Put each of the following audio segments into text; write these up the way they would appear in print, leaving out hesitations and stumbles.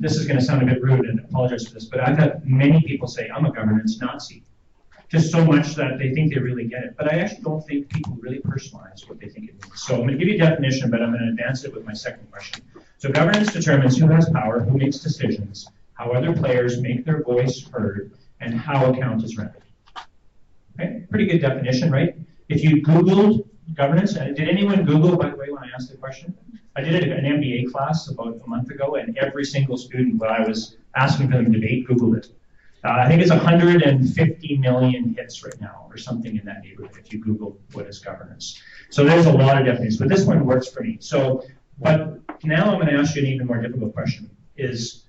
this is going to sound a bit rude, and I apologize for this, but I've had many people say, I'm a governance Nazi. Just so much that they think they really get it. But I actually don't think people really personalize what they think it means. So I'm going to give you a definition, but I'm going to advance it with my second question. So governance determines who has power, who makes decisions, how other players make their voice heard, and how account is rendered. Okay? Pretty good definition, right? If you Googled governance, did anyone Google, by the way, when I asked the question? I did it in an MBA class about a month ago, and every single student, when I was asking for them to debate, Googled it. I think it's 150 million hits right now, or something in that neighborhood, if you Google what is governance. So there's a lot of definitions, but this one works for me. So, but now I'm going to ask you an even more difficult question, is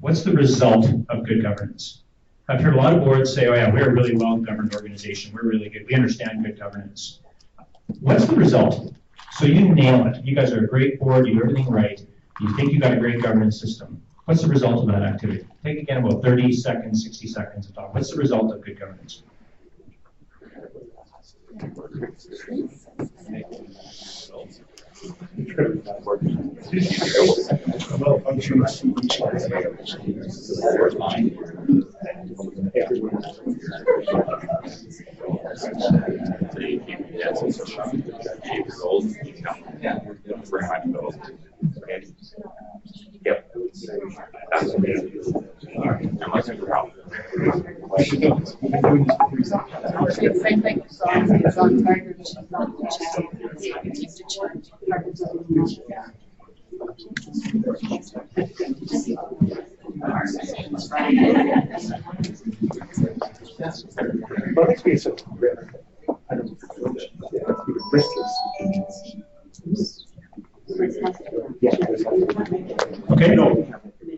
what's the result of good governance? I've heard a lot of boards say, oh yeah, we're a really well-governed organization, we're really good, we understand good governance. What's the result? So you nail it. You guys are a great board, you do everything right, you think you got a great governance system. What's the result of that activity? Take again about 30 seconds, 60 seconds to talk. What's the result of good governance? Yep. That's amazing. I'm not going to help. Same thing. It's on target. Okay,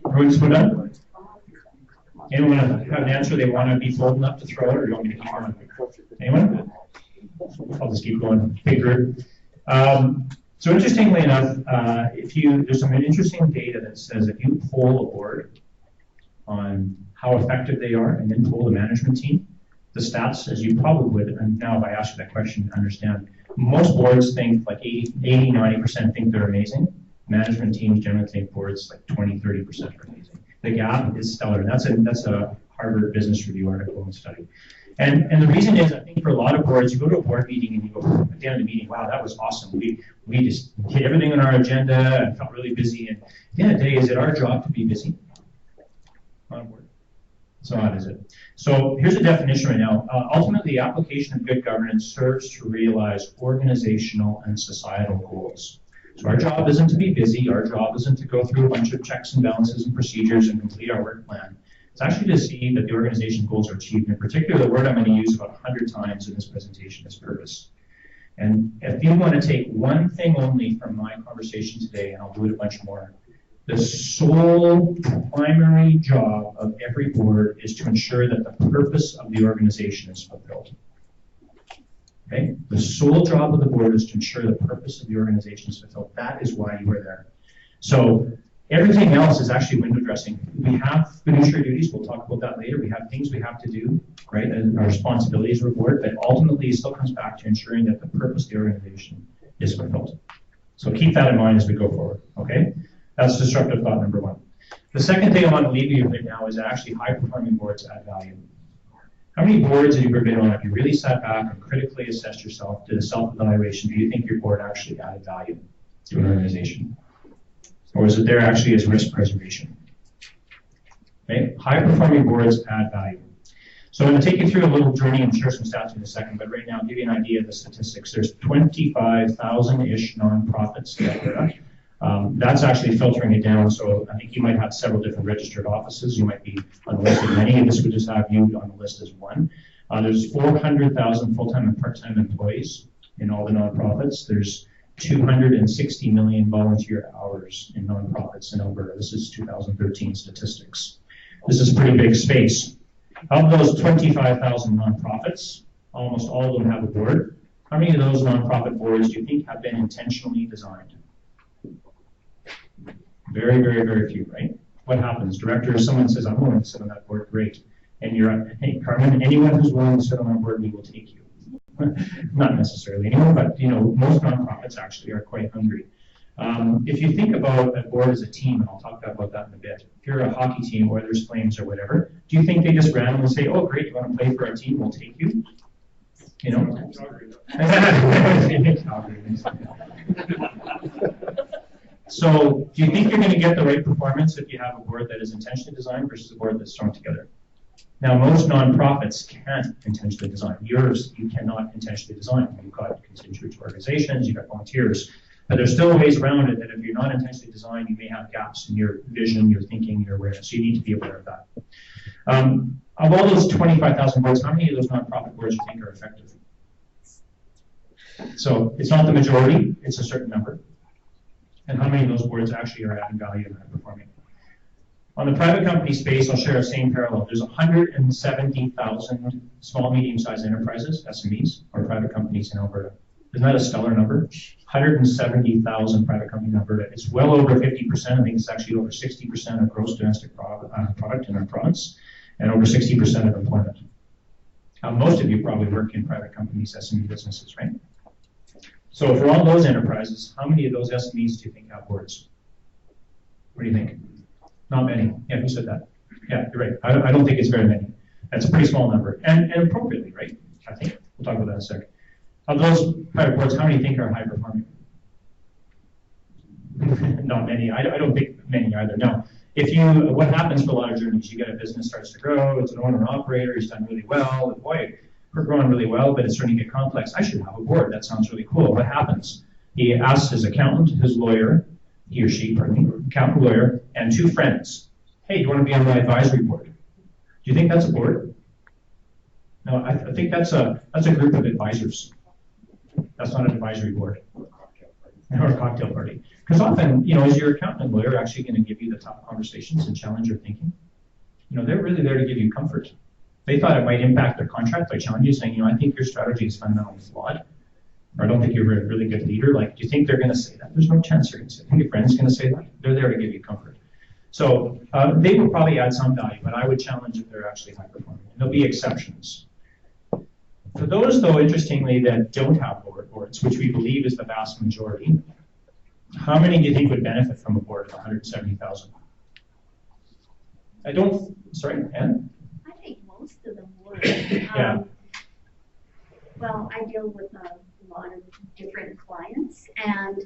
everyone's put done? Anyone have an answer they want to be bold enough to throw it, or do you want me to keep going? Anyone? I'll just keep going. Bigger. So interestingly enough, there's some interesting data that says if you poll a board on how effective they are and then poll the management team, the stats, as you probably would, and now if I ask you that question, understand, most boards think like 80, 90% think they're amazing. Management teams generally think boards like 20, 30% are amazing. The gap is stellar. That's a Harvard Business Review article and study. And the reason is, I think for a lot of boards, you go to a board meeting and you go, at the end of the meeting, wow, that was awesome. We just hit everything on our agenda and felt really busy. And at the end of the day, is it our job to be busy? On board. It's not, is it? So here's a definition right now. Ultimately, the application of good governance serves to realize organizational and societal goals. So our job isn't to be busy. Our job isn't to go through a bunch of checks and balances and procedures and complete our work plan. It's actually to see that the organization goals are achieved. In particular, the word I'm going to use about 100 times in this presentation is purpose. And if you want to take one thing only from my conversation today, and I'll do it a bunch more, the sole primary job of every board is to ensure that the purpose of the organization is fulfilled. Okay? The sole job of the board is to ensure the purpose of the organization is fulfilled. That is why you are there. So everything else is actually window dressing. We have fiduciary duties. We'll talk about that later. We have things we have to do, right? And our responsibilities are board, but ultimately it still comes back to ensuring that the purpose of the organization is fulfilled. So keep that in mind as we go forward, okay? That's disruptive thought number one. The second thing I want to leave you with now is that actually high-performing boards add value. How many boards have you ever been on? Have you really sat back and critically assessed yourself, did a self-evaluation? Do you think your board actually added value to an organization? Or is it there actually as risk preservation? Okay? High-performing boards add value. So I'm going to take you through a little journey and share some stats in a second, but right now I'll give you an idea of the statistics. There's 25,000-ish nonprofits in Alberta. That's actually filtering it down, so I think you might have several different registered offices. You might be on the list of many, and this would just have you on the list as one. There's 400,000 full-time and part-time employees in all the nonprofits. There's 260 million volunteer hours in nonprofits in Alberta. This is 2013 statistics. This is a pretty big space. Of those 25,000 nonprofits, almost all of them have a board. How many of those nonprofit boards do you think have been intentionally designed? Very, very, very few, right? What happens? Directors, someone says, I'm willing to sit on that board, great. And you're, hey, Carmen, anyone who's willing to sit on our board, we will take you. Not necessarily anyone, but you know, most nonprofits actually are quite hungry. If you think about a board as a team, and I'll talk about that in a bit, if you're a hockey team, Oilers, Flames, or whatever, do you think they just randomly say, oh, great, you want to play for our team, we'll take you? You know? So, do you think you're going to get the right performance if you have a board that is intentionally designed versus a board that's thrown together? Now, most nonprofits can't intentionally design. Yours, you cannot intentionally design. You've got constituent organizations, you've got volunteers, but there's still ways around it that if you're not intentionally designed, you may have gaps in your vision, your thinking, your awareness. So you need to be aware of that. Of all those 25,000 boards, how many of those nonprofit boards do you think are effective? So it's not the majority, it's a certain number. And how many of those boards actually are adding value and high performing? On the private company space, I'll share a same parallel. There's 170,000 small, medium-sized enterprises, SMEs, or private companies in Alberta. Isn't that a stellar number? 170,000 private companies in Alberta. It's well over 50%. I think it's actually over 60% of gross domestic product in our province, and over 60% of employment. Most of you probably work in private companies, SME businesses, right? So for all those enterprises, how many of those SMEs do you think have boards? What do you think? Not many. Yeah, who said that? Yeah, you're right. I don't think it's very many. That's a pretty small number, and appropriately, right? I think we'll talk about that in a second. Of those private boards, how many think are high performing? Not many. I don't think many either. Now, what happens for a lot of journeys? You get a business starts to grow. It's an owner operator. He's done really well. Boy, we're growing really well, but it's starting to get complex. I should have a board. That sounds really cool. What happens? He asks his accountant, his lawyer, he or she, pardon me, accountant, lawyer, and 2 friends. Hey, do you want to be on my advisory board? Do you think that's a board? No, I think that's a group of advisors. That's not an advisory board or a cocktail party. Because often, is your accountant and lawyer actually going to give you the tough conversations and challenge your thinking? They're really there to give you comfort. They thought it might impact their contract by challenging you, saying, I think your strategy is fundamentally flawed, or I don't think you're a really good leader. Like, do you think they're going to say that? There's no chance they're going to say that. I think your friend's going to say that. They're there to give you comfort. So they will probably add some value, but I would challenge if they're actually high performing. And there'll be exceptions. For those, though, interestingly, that don't have boards, which we believe is the vast majority, how many do you think would benefit from a board of 170,000? Sorry, Anne? I think most of them would. Yeah. Well, I deal with a lot of different clients, and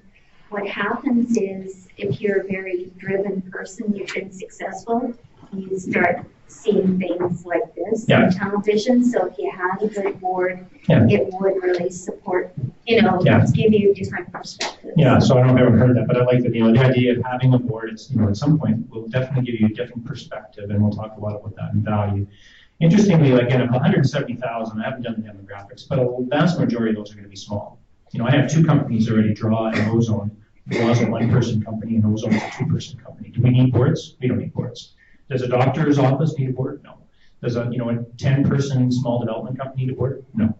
what happens is if you're a very driven person, you've been successful, you start seeing things like this on television. So if you had a good board, it would really support, give you different perspectives. Yeah, so I don't know if I've ever heard that, but I like the idea of having a board. It's, at some point will definitely give you a different perspective, and we'll talk a lot about that and value. Interestingly, again, of 170,000, I haven't done the demographics, but a vast majority of those are going to be small. I have 2 companies already, Draw and Ozone. Draw is a 1-person company, and Ozone is a 2-person company. Do we need boards? We don't need boards. Does a doctor's office need a board? No. Does a 10-person small development company need a board? No.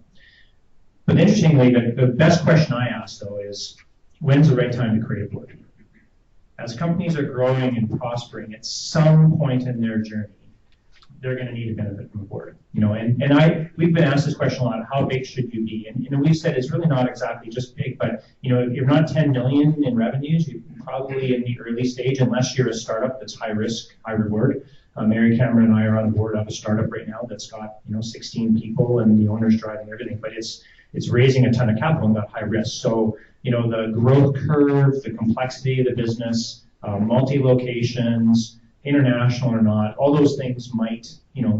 But interestingly, the best question I ask, though, is when's the right time to create a board? As companies are growing and prospering, at some point in their journey, they're going to need a benefit from a board. We've been asked this question a lot: how big should you be? And we've said it's really not exactly just big, but if you're not 10 million in revenues, you're probably in the early stage, unless you're a startup that's high risk, high reward. Mary Cameron and I are on a board of a startup right now that's got 16 people, and the owner's driving everything, but it's raising a ton of capital and got high risk. So the growth curve, the complexity of the business, multi-locations, international or not, all those things might,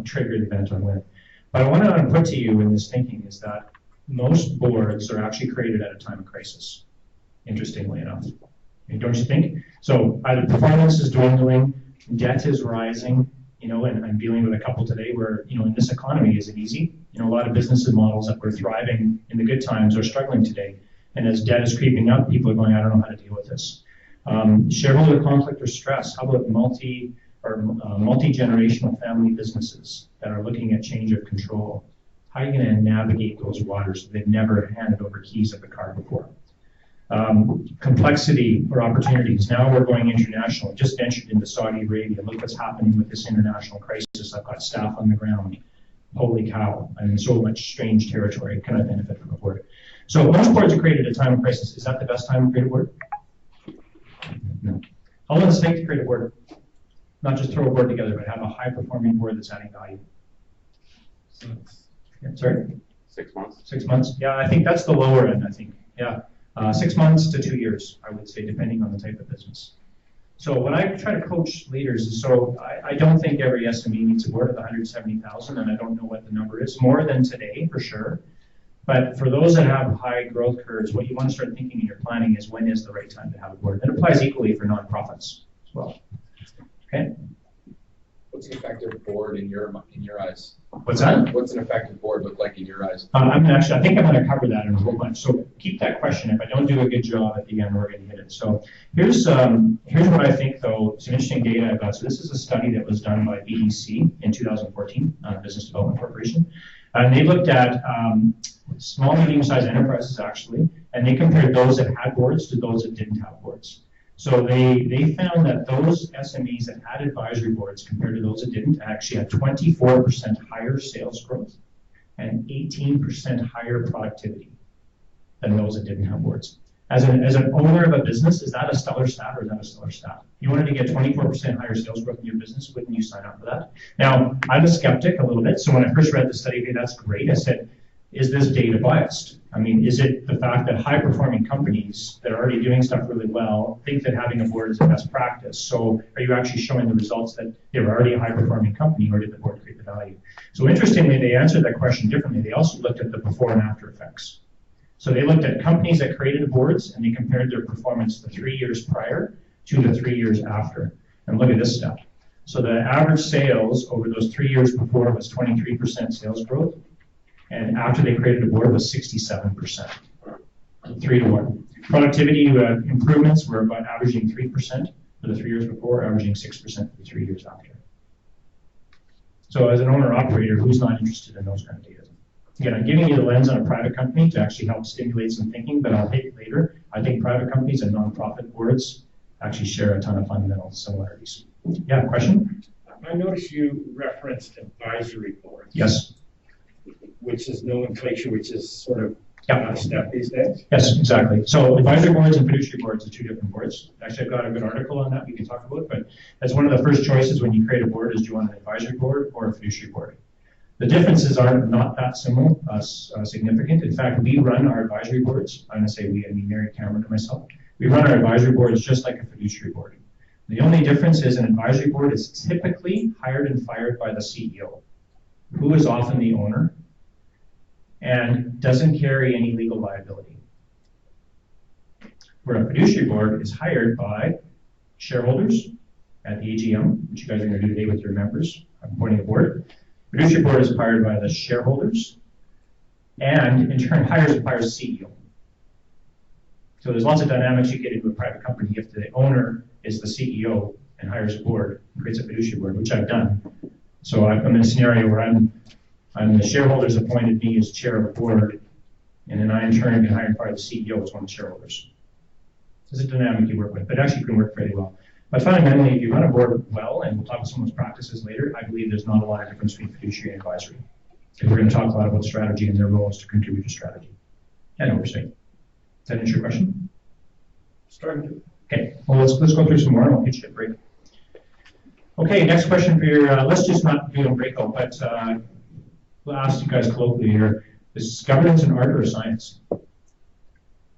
trigger the bent on win. But I want to put to you in this thinking is that most boards are actually created at a time of crisis, interestingly enough. Don't you think? So either performance is dwindling, debt is rising, and I'm dealing with a couple today where, in this economy, is it easy? A lot of business models that were thriving in the good times are struggling today. And as debt is creeping up, people are going, I don't know how to deal with this. Shareholder conflict or stress. How about multi-generational family businesses that are looking at change of control? How are you going to navigate those waters? They've never handed over keys of the car before. Complexity or opportunities. Now we're going international. Just ventured into Saudi Arabia. Look what's happening with this international crisis. I've got staff on the ground. Holy cow. I'm in so much strange territory. Can I benefit from a board? So most boards are created at a time of crisis. Is that the best time to create a board? How long does it take to create a board? Not just throw a board together, but have a high-performing board that's adding value. Yeah, sorry? 6 months. 6 months? Yeah, I think that's the lower end, I think. Yeah. 6 months to 2 years, I would say, depending on the type of business. So what I try to coach leaders is, so I don't think every SME needs a board of 170,000, and I don't know what the number is. More than today, for sure. But for those that have high growth curves, what you want to start thinking in your planning is when is the right time to have a board. That applies equally for nonprofits as well. Okay? What's an effective board in your eyes? What's that? What's an effective board look like in your eyes? I think I'm going to cover that in a whole bunch. So keep that question. If I don't do a good job at the end, we're going to hit it. So here's what I think, though. Some interesting data I've got. So this is a study that was done by BDC in 2014, Business Development Corporation. And they looked at small, medium-sized enterprises, actually, and they compared those that had boards to those that didn't have boards. So they found that those SMEs that had advisory boards compared to those that didn't actually had 24% higher sales growth and 18% higher productivity than those that didn't have boards. As an owner of a business, is that a stellar stat or is that a stellar stat? You wanted to get 24% higher sales growth in your business, wouldn't you sign up for that? Now, I'm a skeptic a little bit, so when I first read the study, okay, that's great. I said, is this data biased? I mean, is it the fact that high-performing companies that are already doing stuff really well think that having a board is a best practice? So are you actually showing the results that they were already a high-performing company, or did the board create the value? So interestingly, they answered that question differently. They also looked at the before and after effects. So they looked at companies that created boards, and they compared their performance the 3 years prior to the 3 years after. And look at this stuff. So the average sales over those 3 years before was 23% sales growth. And after they created a board was 67%, 3 to 1. Productivity improvements were about averaging 3% for the 3 years before, averaging 6% for the 3 years after. So as an owner-operator, who's not interested in those kind of data? Again, I'm giving you the lens on a private company to actually help stimulate some thinking, but I'll hit it later. I think private companies and nonprofit boards actually share a ton of fundamental similarities. Yeah, question? I noticed you referenced advisory boards. Yes. Which is nomenclature, which is sort of Yep. out of step these days. Yes, exactly. So advisory boards and fiduciary boards are two different boards. Actually, I've got a good article on that we can talk about, but that's one of the first choices when you create a board is do you want an advisory board or a fiduciary board? The differences are not that significant. In fact, we run our advisory boards. I'm going to say we, I mean Mary Cameron and myself. We run our advisory boards just like a fiduciary board. The only difference is an advisory board is typically hired and fired by the CEO, who is often the owner, and doesn't carry any legal liability. Where a fiduciary board is hired by shareholders at the AGM, which you guys are going to do today with your members. I'm appointing a board. Fiduciary board is hired by the shareholders, and in turn hires and fires the CEO. So there's lots of dynamics you get into a private company if the owner is the CEO and hires a board and creates a fiduciary board, which I've done. So I'm in a scenario where I'm the shareholders appointed me as chair of the board, and then I in turn can hire and fire the CEO as one of the shareholders. There's a dynamic you work with, but actually can work fairly well. But fundamentally, if you run a board well, and we'll talk about someone's practices later, I believe there's not a lot of difference between fiduciary and advisory. Because we're going to talk a lot about strategy and their roles to contribute to strategy and oversight. Does that answer your question? Starting to. Okay, well, let's go through some more and we'll hit you a break. Okay, next question for your, let's just not do a breakout, but we'll ask you guys colloquially here, is governance an art or a science?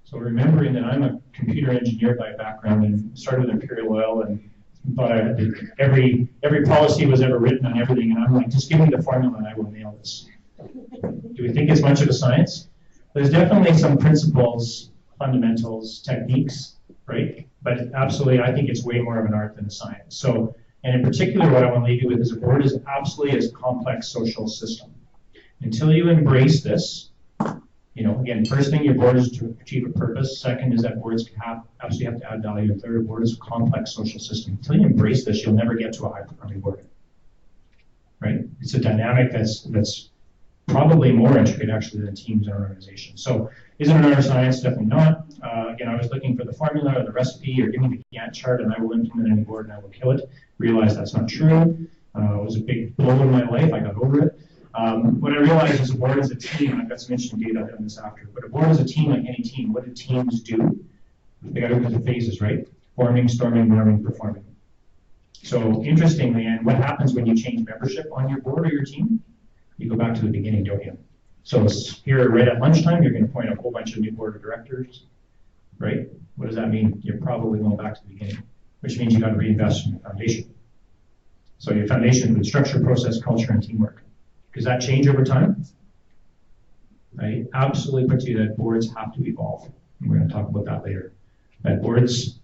So remembering that I'm a computer engineer by background and started with Imperial Oil and thought I had every policy was ever written on everything, and I'm like, just give me the formula and I will nail this. Do we think it's much of a science? There's definitely some principles, fundamentals, techniques, right? But absolutely, I think it's way more of an art than a science. So, and in particular, what I want to leave you with is a board is absolutely a complex social system. Until you embrace this, you know, again, first thing, your board is to achieve a purpose. Second is that boards absolutely have to add value. And third, a board is a complex social system. Until you embrace this, you'll never get to a high-performing board, right? It's a dynamic that's probably more intricate, actually, than teams in an organization. So is it an art or science? Definitely not. Again, I was looking for the formula or the recipe or give me the Gantt chart and I will implement any board and I will kill it. Realized that's not true. It was a big blow in my life. I got over it. What I realized is a board is a team. I've got some interesting data on this after. But a board is a team like any team. What do teams do? They got to look at the phases, right? forming, storming, warming, performing. So interestingly, and what happens when you change membership on your board or your team? You go back to the beginning, don't you? So here, right at lunchtime, you're going to appoint a whole bunch of new board of directors, right? What does that mean? You're probably going back to the beginning, which means you got to reinvest in your foundation. So your foundation includes structure, process, culture, and teamwork. Does that change over time? I absolutely put to you that boards have to evolve. And we're going to talk about that later. That boards,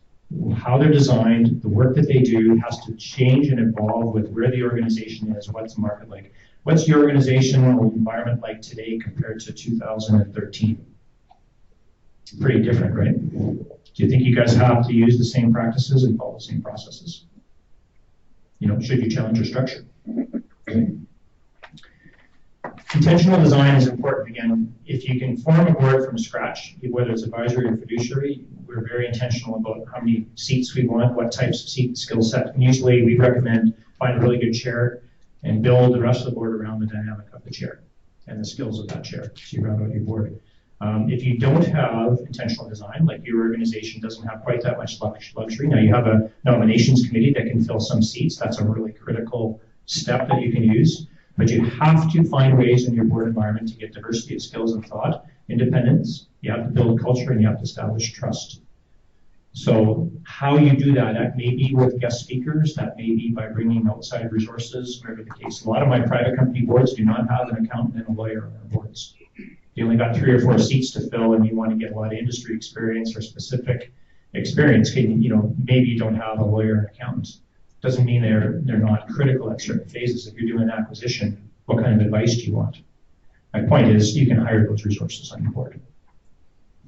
how they're designed, the work that they do has to change and evolve with where the organization is, what's the market like. What's your organizational environment like today compared to 2013? Pretty different, right? Do you think you guys have to use the same practices and follow the same processes? You know, should you challenge your structure? Intentional design is important. Again, if you can form a board from scratch, whether it's advisory or fiduciary, we're very intentional about how many seats we want, what types of seat skill set. And usually we recommend find a really good chair and build the rest of the board around the dynamic of the chair and the skills of that chair. So you round out your board. If you don't have intentional design, like your organization doesn't have quite that much luxury, now you have a nominations committee that can fill some seats. That's a really critical step that you can use. But you have to find ways in your board environment to get diversity of skills and thought, independence. You have to build culture and you have to establish trust. So how you do that, that may be with guest speakers, that may be by bringing outside resources, whatever the case. A lot of my private company boards do not have an accountant and a lawyer on their boards. You only got 3 or 4 seats to fill and you want to get a lot of industry experience or specific experience. You know, maybe you don't have a lawyer and accountant. Doesn't mean they're not critical at certain phases. If you're doing an acquisition, what kind of advice do you want? My point is you can hire those resources on your board,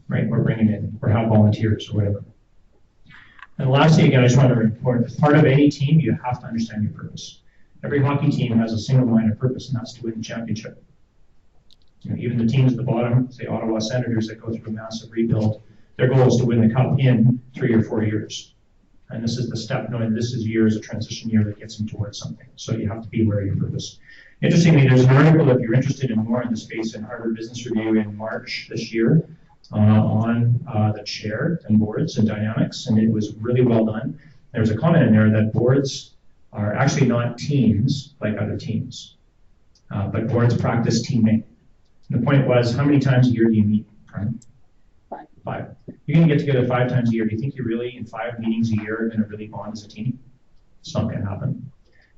right? Or bring them in, or have volunteers or whatever. And lastly, again, I just want to report, as part of any team, you have to understand your purpose. Every hockey team has a single line of purpose, and that's to win the championship. You know, even the teams at the bottom, say Ottawa Senators that go through a massive rebuild, their goal is to win the cup in 3 or 4 years. And this is the step, knowing this is a transition year that gets them towards something. So you have to be aware of your purpose. Interestingly, there's an article, if you're interested in more in the space, in Harvard Business Review in March this year on the chair and boards and dynamics, and it was really well done. There was a comment in there that boards are actually not teams like other teams, but boards practice teaming. And the point was, how many times a year do you meet, Brian? 5. You're going to get together 5 times a year. Do you think you really, in 5 meetings a year, are going to really bond as a team? It's not going to happen.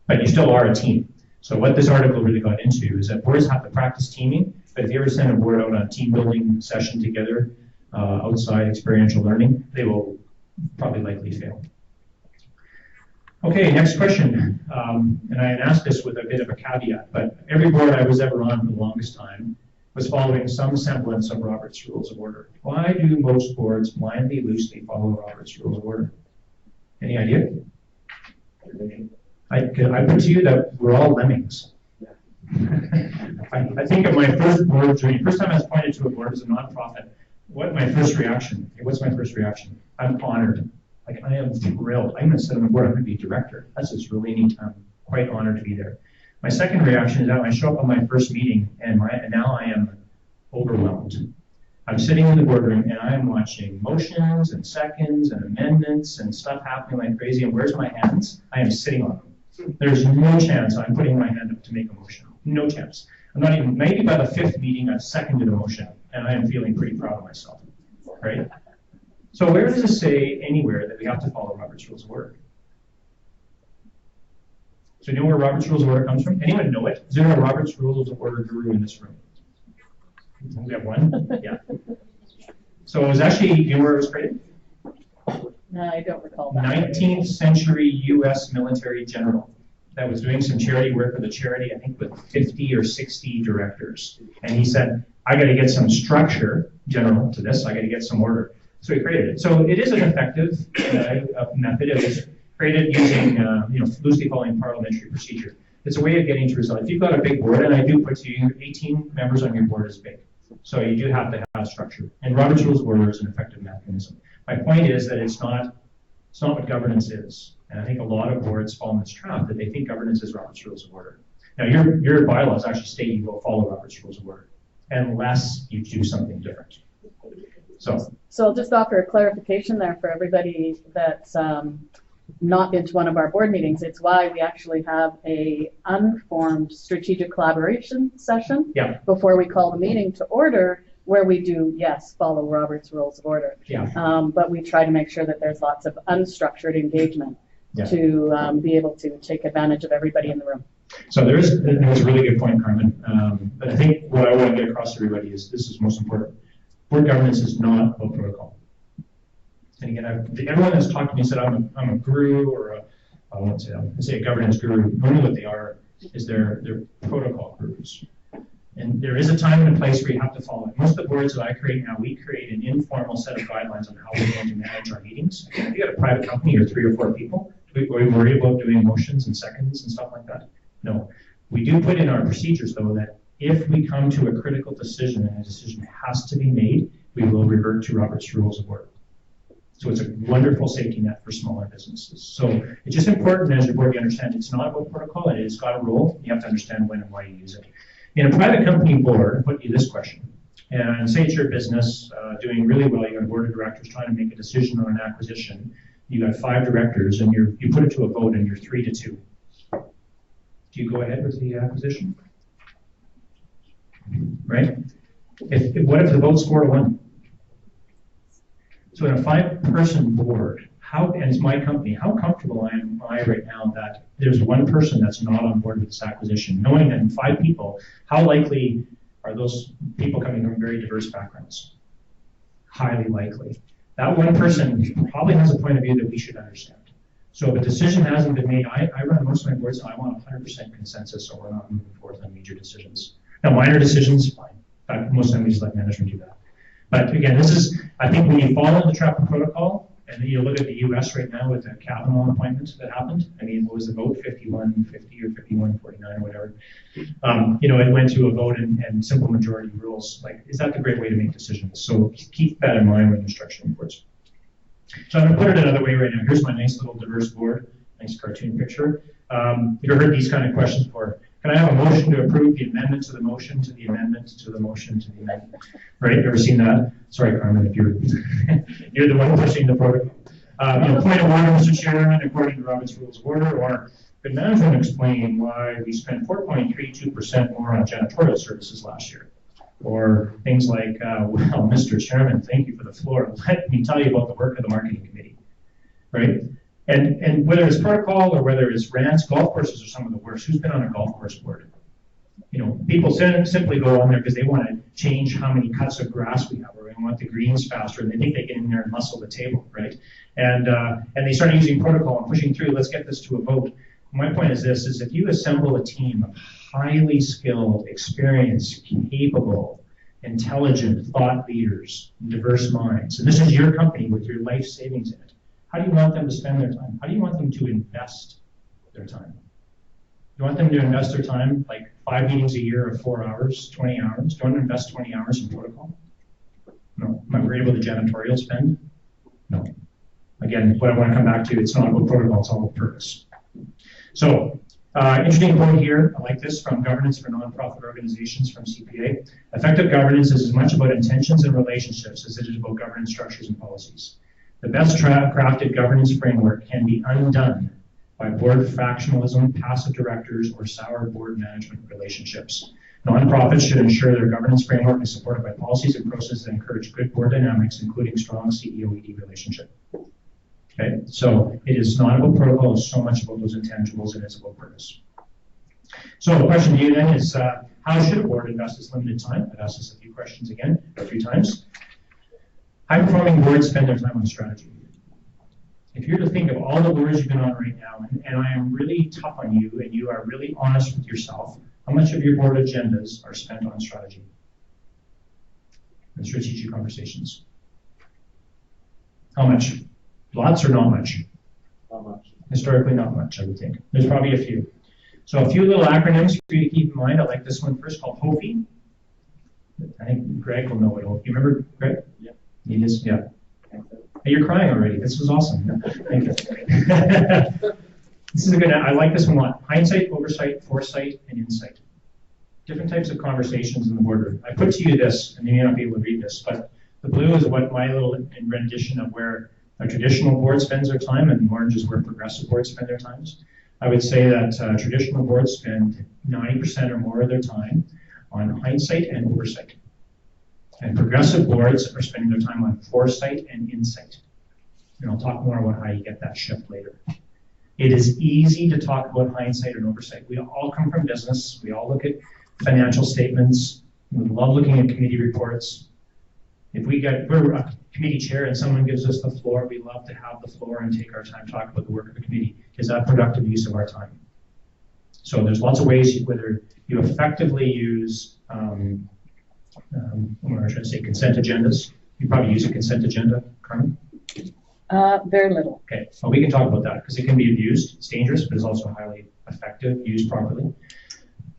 But you still are a team. So what this article really got into is that boards have to practice teaming, but if you ever send a board out on a team building session together, outside experiential learning, they will probably likely fail. Okay, next question. And I asked this with a bit of a caveat, but every board I was ever on for the longest time was following some semblance of Robert's Rules of Order. Why do most boards blindly, loosely follow Robert's Rules of Order? Any idea? I put to you that we're all lemmings. I think of my first board journey, first time I was appointed to a board as a nonprofit, what's my first reaction? I'm honored. Like, I am thrilled. I'm going to sit on the board. I'm going to be director. That's just really neat. I'm quite honored to be there. My second reaction is that when I show up on my first meeting and now I am overwhelmed. I'm sitting in the boardroom and I am watching motions and seconds and amendments and stuff happening like crazy. And where's my hands? I am sitting on them. There's no chance I'm putting my hand up to make a motion. No chance. I'm not even, maybe by the 5th meeting, I've seconded a motion and I am feeling pretty proud of myself, right? So where does it say anywhere that we have to follow Robert's Rules of Order? So you know where Robert's Rules of Order comes from? Anyone know it? Is there a Robert's Rules of Order guru in this room? We have one? Yeah. So it was actually, you know where it was created? No, I don't recall that. 19th century U.S. military general that was doing some charity work with a charity, I think with 50 or 60 directors. And he said, I got to get some structure, general, to this. I got to get some order. So he created it. So it is an effective method. It was created using, loosely following parliamentary procedure. It's a way of getting to results. If you've got a big board, and I do put to you, 18 members on your board is big. So you do have to have structure. And Robert's Rules of Order is an effective mechanism. My point is that it's not what governance is. And I think a lot of boards fall in this trap that they think governance is Robert's Rules of Order. Now your bylaws actually state you will follow Robert's Rules of Order unless you do something different. So I'll just offer a clarification there for everybody that's not been to one of our board meetings. It's why we actually have a unformed strategic collaboration session before we call the meeting to order, where we do, yes, follow Robert's Rules of Order. But we try to make sure that there's lots of unstructured engagement to be able to take advantage of everybody in the room. So there's a really good point, Carmen. But I think what I want to get across to everybody is this is most important. Board governance is not about protocol. And again, everyone that's talked to me said I'm a guru or I won't say that. I say a governance guru. Normally what they are is they're protocol gurus. And there is a time and a place where you have to follow it. Most of the boards that I create now, we create an informal set of guidelines on how we're going to manage our meetings. If you got a private company or 3 or 4 people, are we worried about doing motions and seconds and stuff like that? No. We do put in our procedures, though, that if we come to a critical decision and a decision has to be made, we will revert to Robert's Rules of Order. So it's a wonderful safety net for smaller businesses. So it's just important as your board you understand it's not about protocol, it's got a role. You have to understand when and why you use it. In a private company board, I put you this question. And say it's your business doing really well, you got a board of directors trying to make a decision on an acquisition. You got 5 directors and you put it to a vote and you're 3-2. Do you go ahead with the acquisition? Right? What if the vote's 4-1? So in a 5-person board, and it's my company, how comfortable am I right now that there's one person that's not on board with this acquisition, knowing that in 5 people, how likely are those people coming from very diverse backgrounds? Highly likely. That one person probably has a point of view that we should understand. So if a decision hasn't been made, I run most of my boards and I want 100% consensus or we're not moving forward on major decisions. Now minor decisions, fine. In fact, most times we just let management do that. But again, I think when you fall in the trap of protocol, and then you look at the US right now with the Kavanaugh appointment that happened, I mean, what was the vote, 51-50 or 51-49 or whatever? It went to a vote and simple majority rules. Like, is that the great way to make decisions? So keep that in mind when you're structuring boards. So I'm going to put it another way right now. Here's my nice little diverse board, nice cartoon picture. You've heard these kind of questions before. Can I have a motion to approve the amendment to the motion to the amendment to the motion to the amendment? Right? Ever seen that? Sorry, Carmen, if you're the one pushing the protocol. Point of order, Mr. Chairman, according to Robert's Rules of Order, or could management explain why we spent 4.32% more on janitorial services last year? Or things like, well, Mr. Chairman, thank you for the floor. Let me tell you about the work of the marketing committee, right? And whether it's protocol or whether it's rants, golf courses are some of the worst. Who's been on a golf course board? People simply go on there because they want to change how many cuts of grass we have, or they want the greens faster, and they think they get in there and muscle the table, right? And they start using protocol and pushing through. Let's get this to a vote. My point is this: is if you assemble a team of highly skilled, experienced, capable, intelligent thought leaders, diverse minds, and this is your company with your life savings in it. How do you want them to spend their time? How do you want them to invest their time? You want them to invest their time like 5 meetings a year of 4 hours, 20 hours? Do you want to invest 20 hours in protocol? No. Am I worried about the janitorial spend? No. Again, what I want to come back to, it's not about protocol, it's all about purpose. So, interesting quote here, I like this, from Governance for Nonprofit Organizations from CPA. Effective governance is as much about intentions and relationships as it is about governance structures and policies. The best crafted governance framework can be undone by board factionalism, passive directors, or sour board management relationships. Nonprofits should ensure their governance framework is supported by policies and processes that encourage good board dynamics, including strong CEO-ED relationship. Okay, so it is not about protocol, it's so much about those intangibles, and it's about purpose. So the question to you then is, how should a board invest its limited time? I've asked this a few questions again, a few times. High-performing boards spend their time on strategy. If you're to think of all the boards you've been on right now, and I am really tough on you, and you are really honest with yourself, how much of your board agendas are spent on strategy and strategic conversations? How much? Lots or not much? Not much. Historically, not much, I would think. There's probably a few. So a few little acronyms for you to keep in mind. I like this one first, called HOFI. I think Greg will know what HOFI. You remember, Greg? Yeah. You just, yeah. Hey, you're crying already. This was awesome. Thank you. This is a good, I like this one a lot. Hindsight, oversight, foresight, and insight. Different types of conversations in the boardroom. I put to you this, and you may not be able to read this, but The blue is what my little rendition of where a traditional board spends their time, and orange is where progressive boards spend their times. I would say that traditional boards spend 90% or more of their time on hindsight and oversight. And progressive boards are spending their time on foresight and insight. And I'll talk more about how you get that shift later. It is easy to talk about hindsight and oversight. We all come from business. We all look at financial statements. We love looking at committee reports. If we're a committee chair and someone gives us the floor, we love to have the floor and take our time to talk about the work of the committee. Is that productive use of our time? So there's lots of ways whether you effectively use, I'm trying to say consent agendas. You probably use a consent agenda, Carmen? Very little. Okay, well, we can talk about that because it can be abused. It's dangerous, but it's also highly effective, used properly.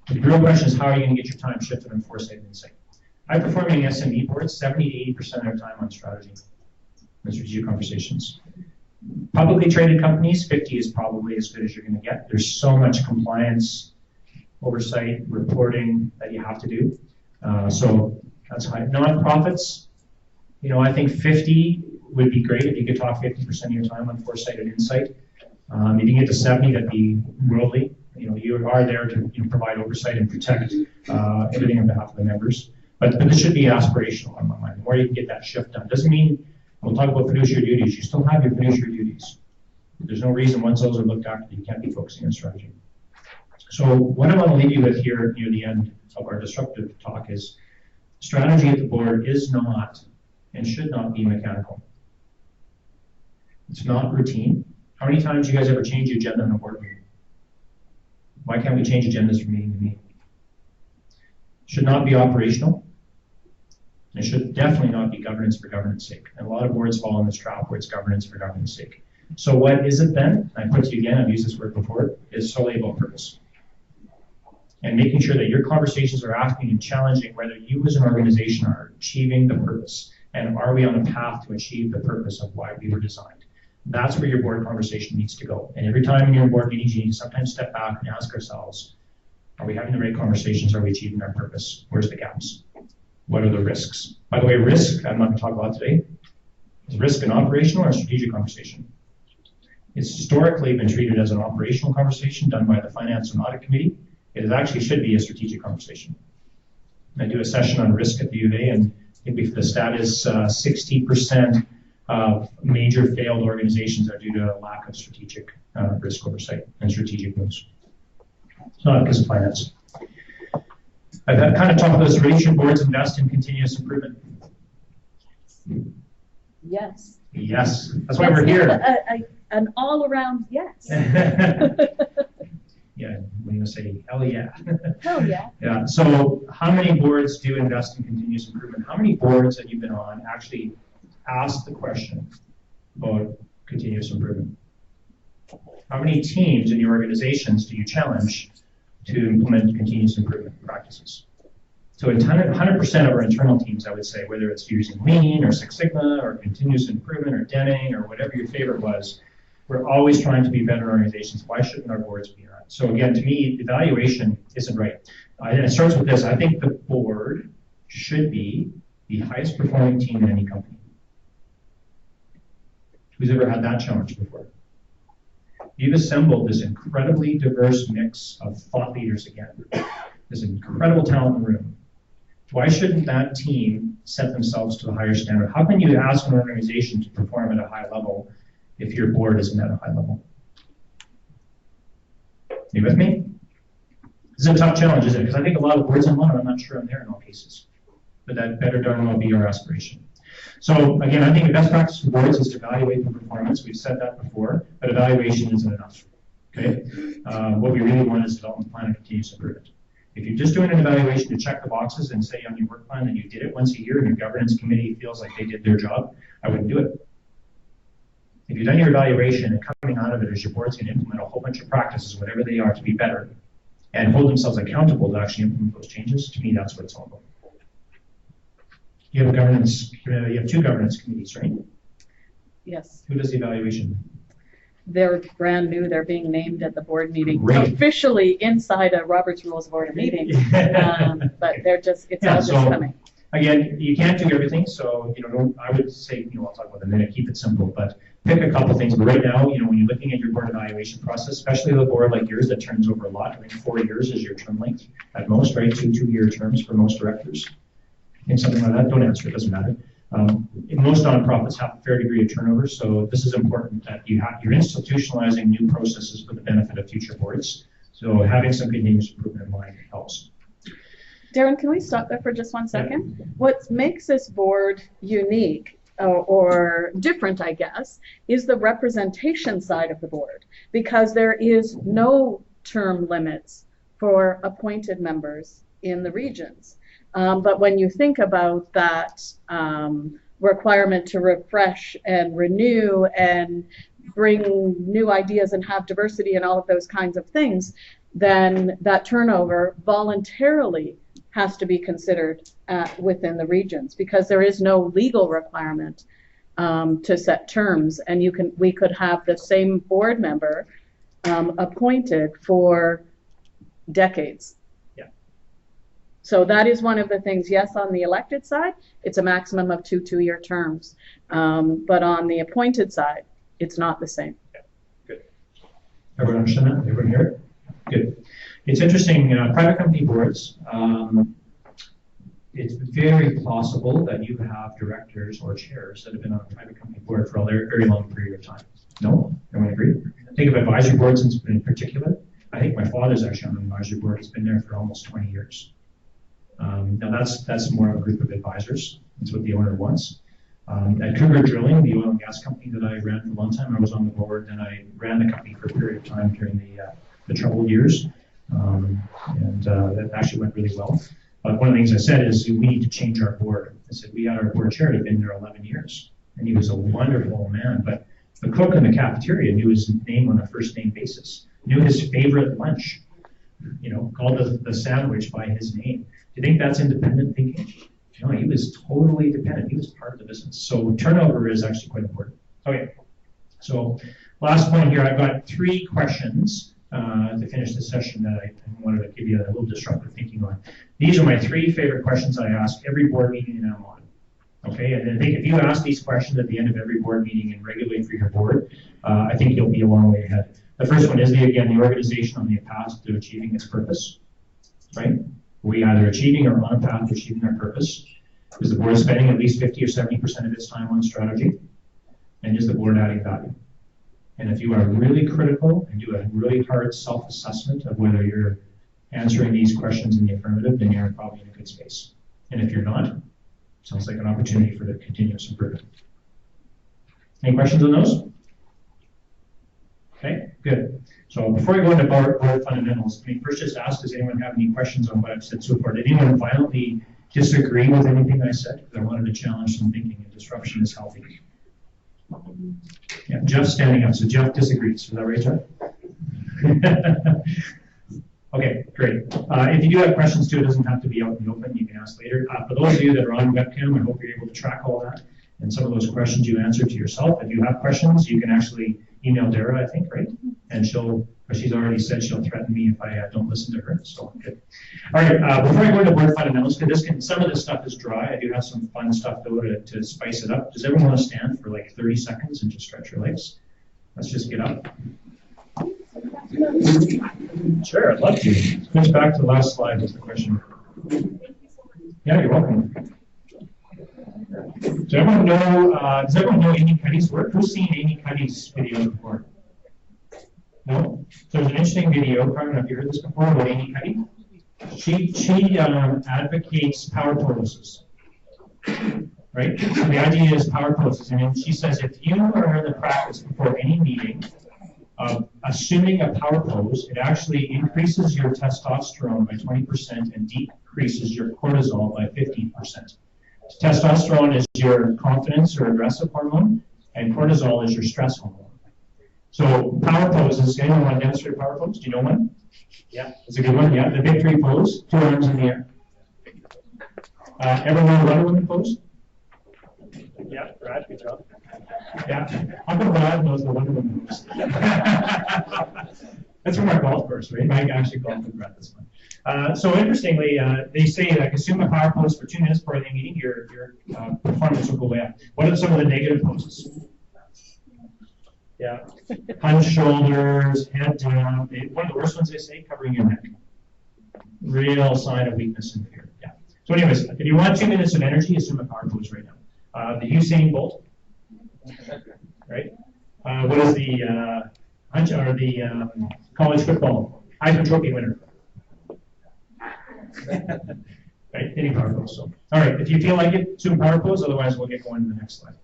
The real question is, how are you going to get your time shifted on foresight and insight? High-performing SME boards, 70 to 80% of their time on strategy and strategic conversations. Publicly traded companies, 50 is probably as good as you're going to get. There's so much compliance, oversight, reporting that you have to do. So that's high. Non-profits, I think 50 would be great if you could talk 50% of your time on foresight and insight. If you can get to 70, that'd be worldly. You are there to provide oversight and protect everything on behalf of the members. But this should be aspirational on my mind. The more you can get that shift done. Doesn't mean, we'll talk about fiduciary duties. You still have your fiduciary duties. There's no reason once those are looked after, you can't be focusing on strategy. So what I want to leave you with here near the end of our disruptive talk is strategy at the board is not and should not be mechanical. It's not routine. How many times do you guys ever change the agenda in a board meeting? Why can't we change agendas from meeting to meeting? Should not be operational. It should definitely not be governance for governance sake. And a lot of boards fall in this trap where it's governance for governance sake. So what is it then? I put to you again, I've used this word before, is solely about purpose. And making sure that your conversations are asking and challenging whether you as an organization are achieving the purpose. And are we on a path to achieve the purpose of why we were designed? That's where your board conversation needs to go. And every time in your board meetings, you need to sometimes step back and ask ourselves, are we having the right conversations? Are we achieving our purpose? Where's the gaps? What are the risks? By the way, risk, I'm not going to talk about today. Is risk an operational or a strategic conversation? It's historically been treated as an operational conversation done by the Finance and Audit Committee. It actually should be a strategic conversation. I do a session on risk at the U of A, and I think the stat is 60% of major failed organizations are due to a lack of strategic risk oversight and strategic moves. It's not because of finance. I've kind of talked about this. Should boards invest in continuous improvement? Yes. Yes. That's why we're here. An all-around yes. Yeah, when you say, hell yeah. Hell yeah. Yeah. So how many boards do invest in continuous improvement? How many boards that you've been on actually ask the question about continuous improvement? How many teams in your organizations do you challenge to implement continuous improvement practices? So 100% of our internal teams, I would say, whether it's using Lean or Six Sigma or continuous improvement or Deming or whatever your favorite was, we're always trying to be better organizations. Why shouldn't our boards be that? So again, to me, evaluation isn't right. And it starts with this. I think the board should be the highest performing team in any company. Who's ever had that challenge before? You've assembled this incredibly diverse mix of thought leaders again. This incredible talent in the room. Why shouldn't that team set themselves to a higher standard? How can you ask an organization to perform at a high level if your board isn't at a high level? You with me? This is a tough challenge, isn't it? Because I think a lot of boards I'm on, I'm not sure I'm there in all cases. But that better darn well be our aspiration. So again, I think the best practice for boards is to evaluate the performance. We've said that before, but evaluation isn't enough. Okay? What we really want is development plan and continuous improvement. If you're just doing an evaluation to check the boxes and say on your work plan that you did it once a year and your governance committee feels like they did their job, I wouldn't do it. If you've done your evaluation and coming out of it is your board's going to implement a whole bunch of practices, whatever they are, to be better and hold themselves accountable to actually implement those changes, to me, that's what it's all about. You have you have two governance committees, right? Yes. Who does the evaluation? They're brand new. They're being named at the board meeting, Great. Officially inside a Robert's Rules of Order meeting. But they're just, it's all just coming. Again, you can't do everything, so I would say, I'll talk about it in a minute, keep it simple, but pick a couple things. But right now, when you're looking at your board evaluation process, especially the board like yours that turns over a lot, I think 4 years is your term length at most, right? 2-year terms for most directors. And something like that, don't answer, it doesn't matter. Most nonprofits have a fair degree of turnover, so this is important that you're institutionalizing new processes for the benefit of future boards. So having some continuous improvement in mind helps. Darren, can we stop there for just 1 second? Yeah. What makes this board unique or different, I guess, is the representation side of the board, because there is no term limits for appointed members in the regions. But when you think about that requirement to refresh and renew and bring new ideas and have diversity and all of those kinds of things, then that turnover voluntarily has to be considered within the regions, because there is no legal requirement to set terms, and we could have the same board member appointed for decades. Yeah. So that is one of the things. Yes, on the elected side, it's a maximum of 2-year terms, but on the appointed side, it's not the same. Yeah. Good. Everyone understand that? Everyone hear it? Good. It's interesting, private company boards, it's very plausible that you have directors or chairs that have been on a private company board for a very long period of time. No? Everyone agree? Think of advisory boards in particular. I think my father's actually on an advisory board. He's been there for almost 20 years. Now that's more of a group of advisors. That's what the owner wants. At Cougar Drilling, the oil and gas company that I ran for a long time, I was on the board, and I ran the company for a period of time during the troubled years. That actually went really well. But one of the things I said is we need to change our board. I said we had our board chair had been there 11 years, and he was a wonderful man. But the cook in the cafeteria knew his name on a first name basis, knew his favorite lunch, called the sandwich by his name. Do you think that's independent thinking? No, he was totally dependent. He was part of the business. So turnover is actually quite important. Okay, so last point here. I've got 3 questions to finish the session that I wanted to give you a little disruptive thinking on. These are my 3 favorite questions I ask every board meeting and I'm on. Okay, and I think if you ask these questions at the end of every board meeting and regulate for your board, I think you'll be a long way ahead. The first one is, again, the organization on the path to achieving its purpose, right? Are we either achieving or on a path to achieving our purpose? Is the board spending at least 50 or 70% of its time on strategy? And is the board adding value? And if you are really critical and do a really hard self-assessment of whether you're answering these questions in the affirmative, then you're probably in a good space. And if you're not, sounds like an opportunity for the continuous improvement. Any questions on those? Okay, good. So before I go into board fundamentals, let me first just ask, does anyone have any questions on what I've said so far? Did anyone violently disagree with anything I said? Because I wanted to challenge some thinking, and disruption is healthy. Yeah, Jeff's standing up, so Jeff disagrees. Is that right, Jeff? Okay, great. If you do have questions too, it doesn't have to be out in the open. You can ask later. For those of you that are on webcam, I hope you're able to track all that. And some of those questions you answer to yourself. If you have questions, you can actually email Dara, I think, right? And she's already said she'll threaten me if I don't listen to her. So good. All right. Before I go into board fundamentals, because some of this stuff is dry, I do have some fun stuff though to spice it up. Does everyone want to stand for like 30 seconds and just stretch your legs? Let's just get up. Sure, I'd love to. Switch back to the last slide is the question. Yeah, you're welcome. Does everyone know Amy Cuddy's work? Who's seen Amy Cuddy's video before? No? So there's an interesting video, probably not if you heard this before, about Amy Cuddy. She advocates power poses. Right? So the idea is power poses. And she says if you are in the practice before any meeting of assuming a power pose, it actually increases your testosterone by 20% and decreases your cortisol by 15%. Testosterone is your confidence or aggressive hormone, and cortisol is your stress hormone. So power poses, anyone want to demonstrate a power pose? Do you know one? Yeah, it's a good one. Yeah, the big 3 pose, 2 arms in the air. Everyone know the Wonder Woman pose? Yeah, Brad, good job. Yeah, Uncle Brad knows the Wonder Woman pose. That's from our golf course, right? Mike actually golfed with Brad this one. So interestingly, they say that consume a power post for 2 minutes before the meeting, your performance will go way up. What are some of the negative posts? Yeah, hunched shoulders, head down. One of the worst ones they say, covering your neck. Real sign of weakness and fear. Yeah. So anyways, if you want 2 minutes of energy, assume a power pose right now. The Usain Bolt, right? What is the hunch or the college football Heisman winner? Right, any power pose. So, all right, if you feel like it, assume power pose. Otherwise, we'll get going to the next slide.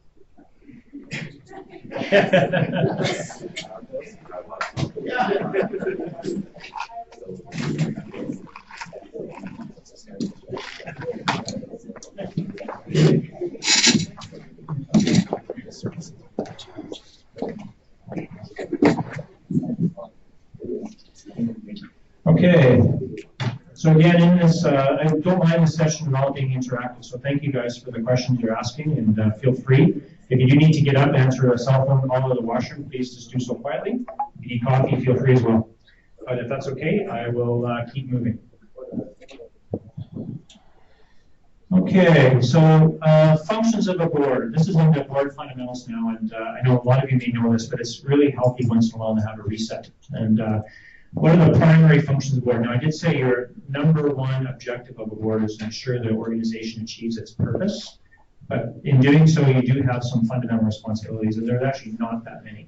Okay. So again, in this, I don't mind the session at all being interactive. So thank you guys for the questions you're asking, and feel free. If you do need to get up, answer a cell phone call or the washroom, please just do so quietly. If you need coffee, feel free as well. But if that's okay, I will keep moving. Okay, so functions of a board. This is in the board fundamentals now, and I know a lot of you may know this, but it's really healthy once in a while to have a reset. And what are the primary functions of the board? Now, I did say your number one objective of a board is to ensure the organization achieves its purpose. But in doing so, you do have some fundamental responsibilities, and there's actually not that many.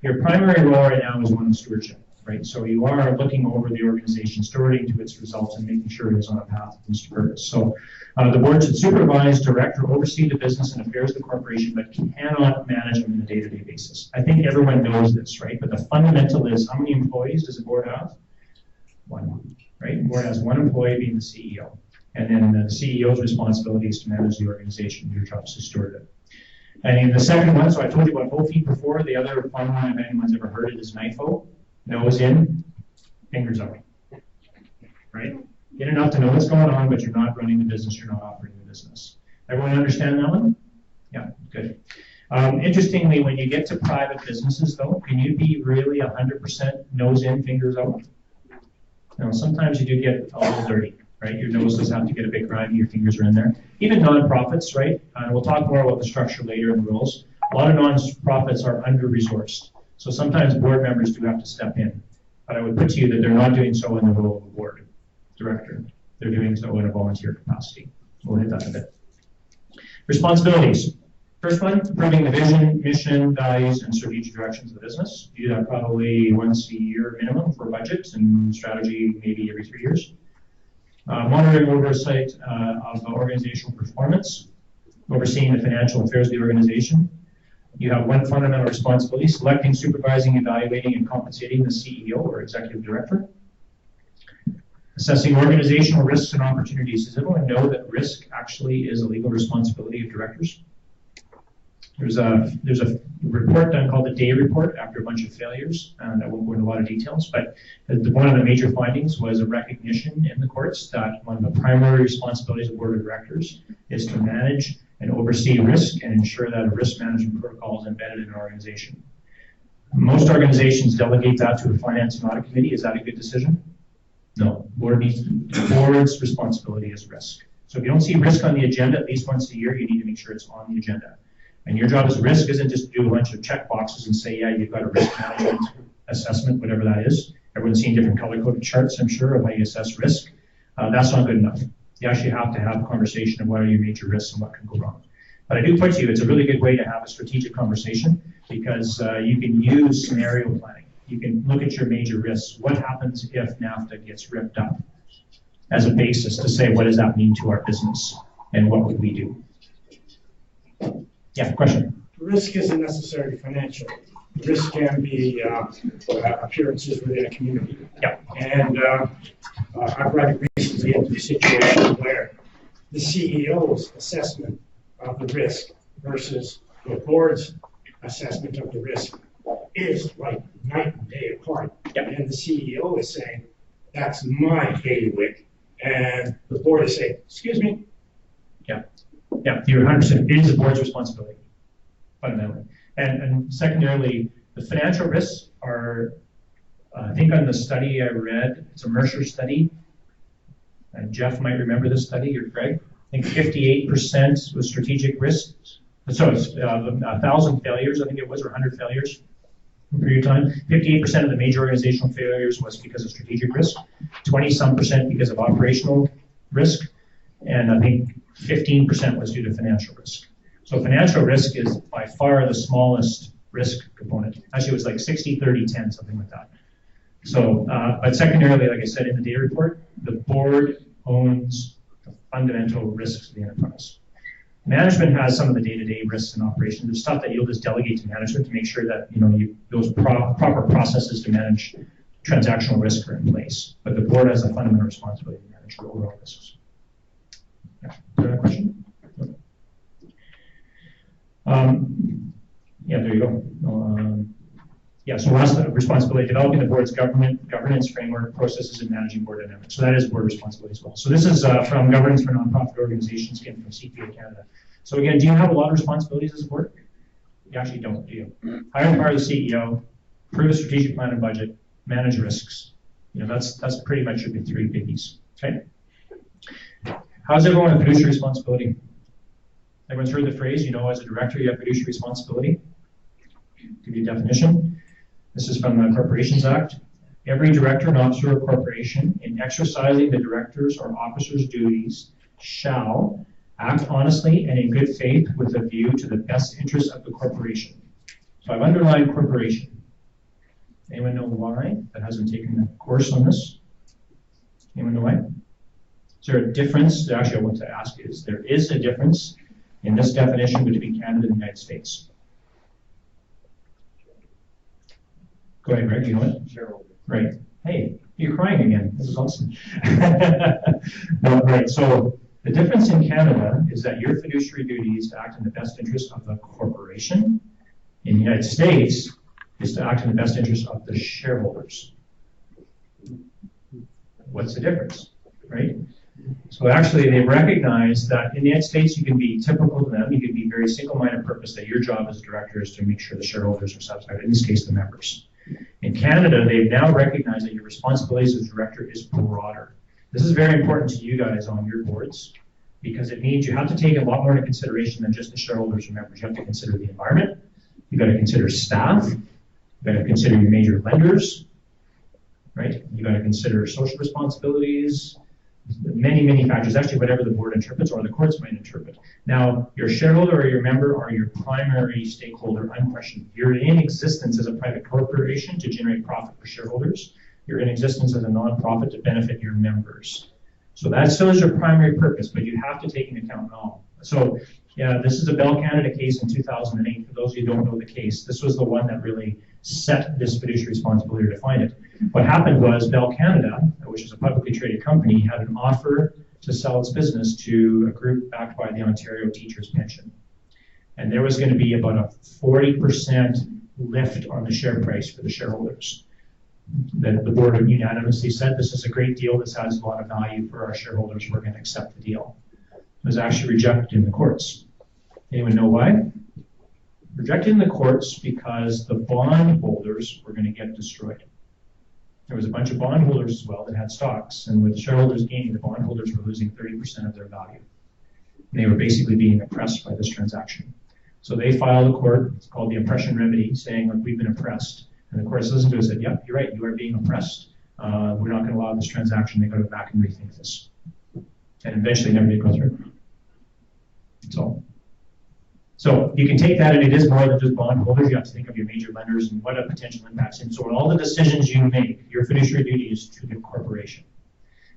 Your primary role right now is one of stewardship, right? So you are looking over the organization, stewarding to its results, and making sure it is on a path to its purpose. So the board should supervise, direct, or oversee the business and affairs of the corporation, but cannot manage them on a day-to-day basis. I think everyone knows this, right? But the fundamental is, how many employees does the board have? One, right? The board has one employee being the CEO. And then the CEO's responsibility is to manage the organization. Your job is to steward it. And in the second one, so I told you about whole feet before. The other fun one, if anyone's ever heard it, is NIFO. Nose in, fingers out. Right? Get enough to know what's going on, but you're not running the business, you're not operating the business. Everyone understand that one? Yeah, good. Interestingly, when you get to private businesses, though, can you be really 100% nose in, fingers out? Now, sometimes you do get a little dirty. Right, your nose does have to get a bit grimy, your fingers are in there. Even nonprofits, right? We'll talk more about the structure later in the rules. A lot of nonprofits are under-resourced. So sometimes board members do have to step in. But I would put to you that they're not doing so in the role of a board director. They're doing so in a volunteer capacity. We'll hit that in a bit. Responsibilities. First one, approving the vision, mission, values, and strategic directions of the business. You do that probably once a year minimum for budget and strategy maybe every 3 years. Monitoring oversight of organizational performance, overseeing the financial affairs of the organization. You have one fundamental responsibility, selecting, supervising, evaluating, and compensating the CEO or executive director. Assessing organizational risks and opportunities. Does everyone know that risk actually is a legal responsibility of directors? There's a report done called the Day Report after a bunch of failures, and I won't go into a lot of details, but one of the major findings was a recognition in the courts that one of the primary responsibilities of the board of directors is to manage and oversee risk and ensure that a risk management protocol is embedded in an organization. Most organizations delegate that to a finance and audit committee. Is that a good decision? No. The board's responsibility is risk. So if you don't see risk on the agenda at least once a year, you need to make sure it's on the agenda. And your job as risk isn't just to do a bunch of check boxes and say, yeah, you've got a risk management assessment, whatever that is. Everyone's seen different color-coded charts, I'm sure, of how you assess risk. That's not good enough. You actually have to have a conversation of what are your major risks and what can go wrong. But I do put to you, it's a really good way to have a strategic conversation because you can use scenario planning. You can look at your major risks. What happens if NAFTA gets ripped up as a basis to say, what does that mean to our business and what would we do? Yeah, question. Risk isn't necessarily financial. Risk can be appearances within a community. Yeah. And I've run recently into a situation where the CEO's assessment of the risk versus the board's assessment of the risk is like night and day apart. Yep. And the CEO is saying, that's my bailiwick. And the board is saying, excuse me. Yeah. Yeah, you're 100%. It is the board's responsibility, fundamentally. And secondarily, the financial risks are, I think on the study I read, it's a Mercer study, Jeff might remember this study, or Greg. I think 58% was strategic risks. So it's 1,000 failures, I think it was, or 100 failures in a period of time. 58% of the major organizational failures was because of strategic risk, 20-some% because of operational risk, and I think 15% was due to financial risk. So financial risk is by far the smallest risk component. Actually, it was like 60, 30, 10, something like that. So, but secondarily, like I said in the data report, the board owns the fundamental risks of the enterprise. Management has some of the day-to-day risks and operations. There's stuff that you'll just delegate to management to make sure that those proper processes to manage transactional risk are in place. But the board has a fundamental responsibility to manage the overall risks. Yeah. Is there a question? Yeah, there you go. Yeah, so last responsibility, developing the board's governance framework, processes, and managing board dynamics. So that is board responsibility as well. So this is from Governance for Nonprofit Organizations, again, from CPA Canada. So again, do you have a lot of responsibilities as a board? You actually don't, do you? Hire and fire the CEO, approve a strategic plan and budget, manage risks. That's pretty much your three biggies, okay? How's everyone with fiduciary responsibility? Everyone's heard the phrase, as a director, you have fiduciary responsibility. Give you a definition. This is from the Corporations Act. Every director and officer of a corporation, in exercising the director's or officer's duties, shall act honestly and in good faith with a view to the best interest of the corporation. So I've underlined corporation. Anyone know why? That hasn't taken the course on this? Anyone know why? Is there a difference? Actually, I want to ask is there is a difference in this definition between Canada and the United States? Go ahead, Greg, you know it? Shareholder. Right. Hey, you're crying again. This is awesome. No, right, so the difference in Canada is that your fiduciary duty is to act in the best interest of the corporation. In the United States, is to act in the best interest of the shareholders. What's the difference, right? So actually, they recognize that in the United States, you can be typical to them. You can be very single-minded purpose that your job as a director is to make sure the shareholders are satisfied, in this case, the members. In Canada, they've now recognized that your responsibilities as a director is broader. This is very important to you guys on your boards because it means you have to take a lot more into consideration than just the shareholders or members. You have to consider the environment. You've got to consider staff. You've got to consider your major lenders, right? You've got to consider social responsibilities, many, many factors, actually whatever the board interprets or the courts might interpret. Now, your shareholder or your member are your primary stakeholder, unquestioned. You're in existence as a private corporation to generate profit for shareholders. You're in existence as a nonprofit to benefit your members. So that still is your primary purpose, but you have to take into account all. So yeah, this is a BILD Canada case in 2008. For those of you who don't know the case, this was the one that really set this fiduciary responsibility to define it. What happened was BILD Canada, which is a publicly traded company, had an offer to sell its business to a group backed by the Ontario Teachers' Pension. And there was going to be about a 40% lift on the share price for the shareholders. The board unanimously said, this is a great deal, this has a lot of value for our shareholders, we're going to accept the deal. It was actually rejected in the courts. Anyone know why? Rejected in the courts because the bond holders were going to get destroyed. There was a bunch of bondholders as well that had stocks, and with the shareholders gaining, the bondholders were losing 30% of their value. And they were basically being oppressed by this transaction. So they filed a court, it's called the oppression remedy, saying, look, we've been oppressed. And the courts listened to it and said, yep, you're right, you are being oppressed. We're not going to allow this transaction. They got to go back and rethink this. And eventually never did go through. So you can take that, and it is more than just bondholders. You have to think of your major lenders and what a potential impacts. And so in all the decisions you make, your fiduciary duty is to the corporation.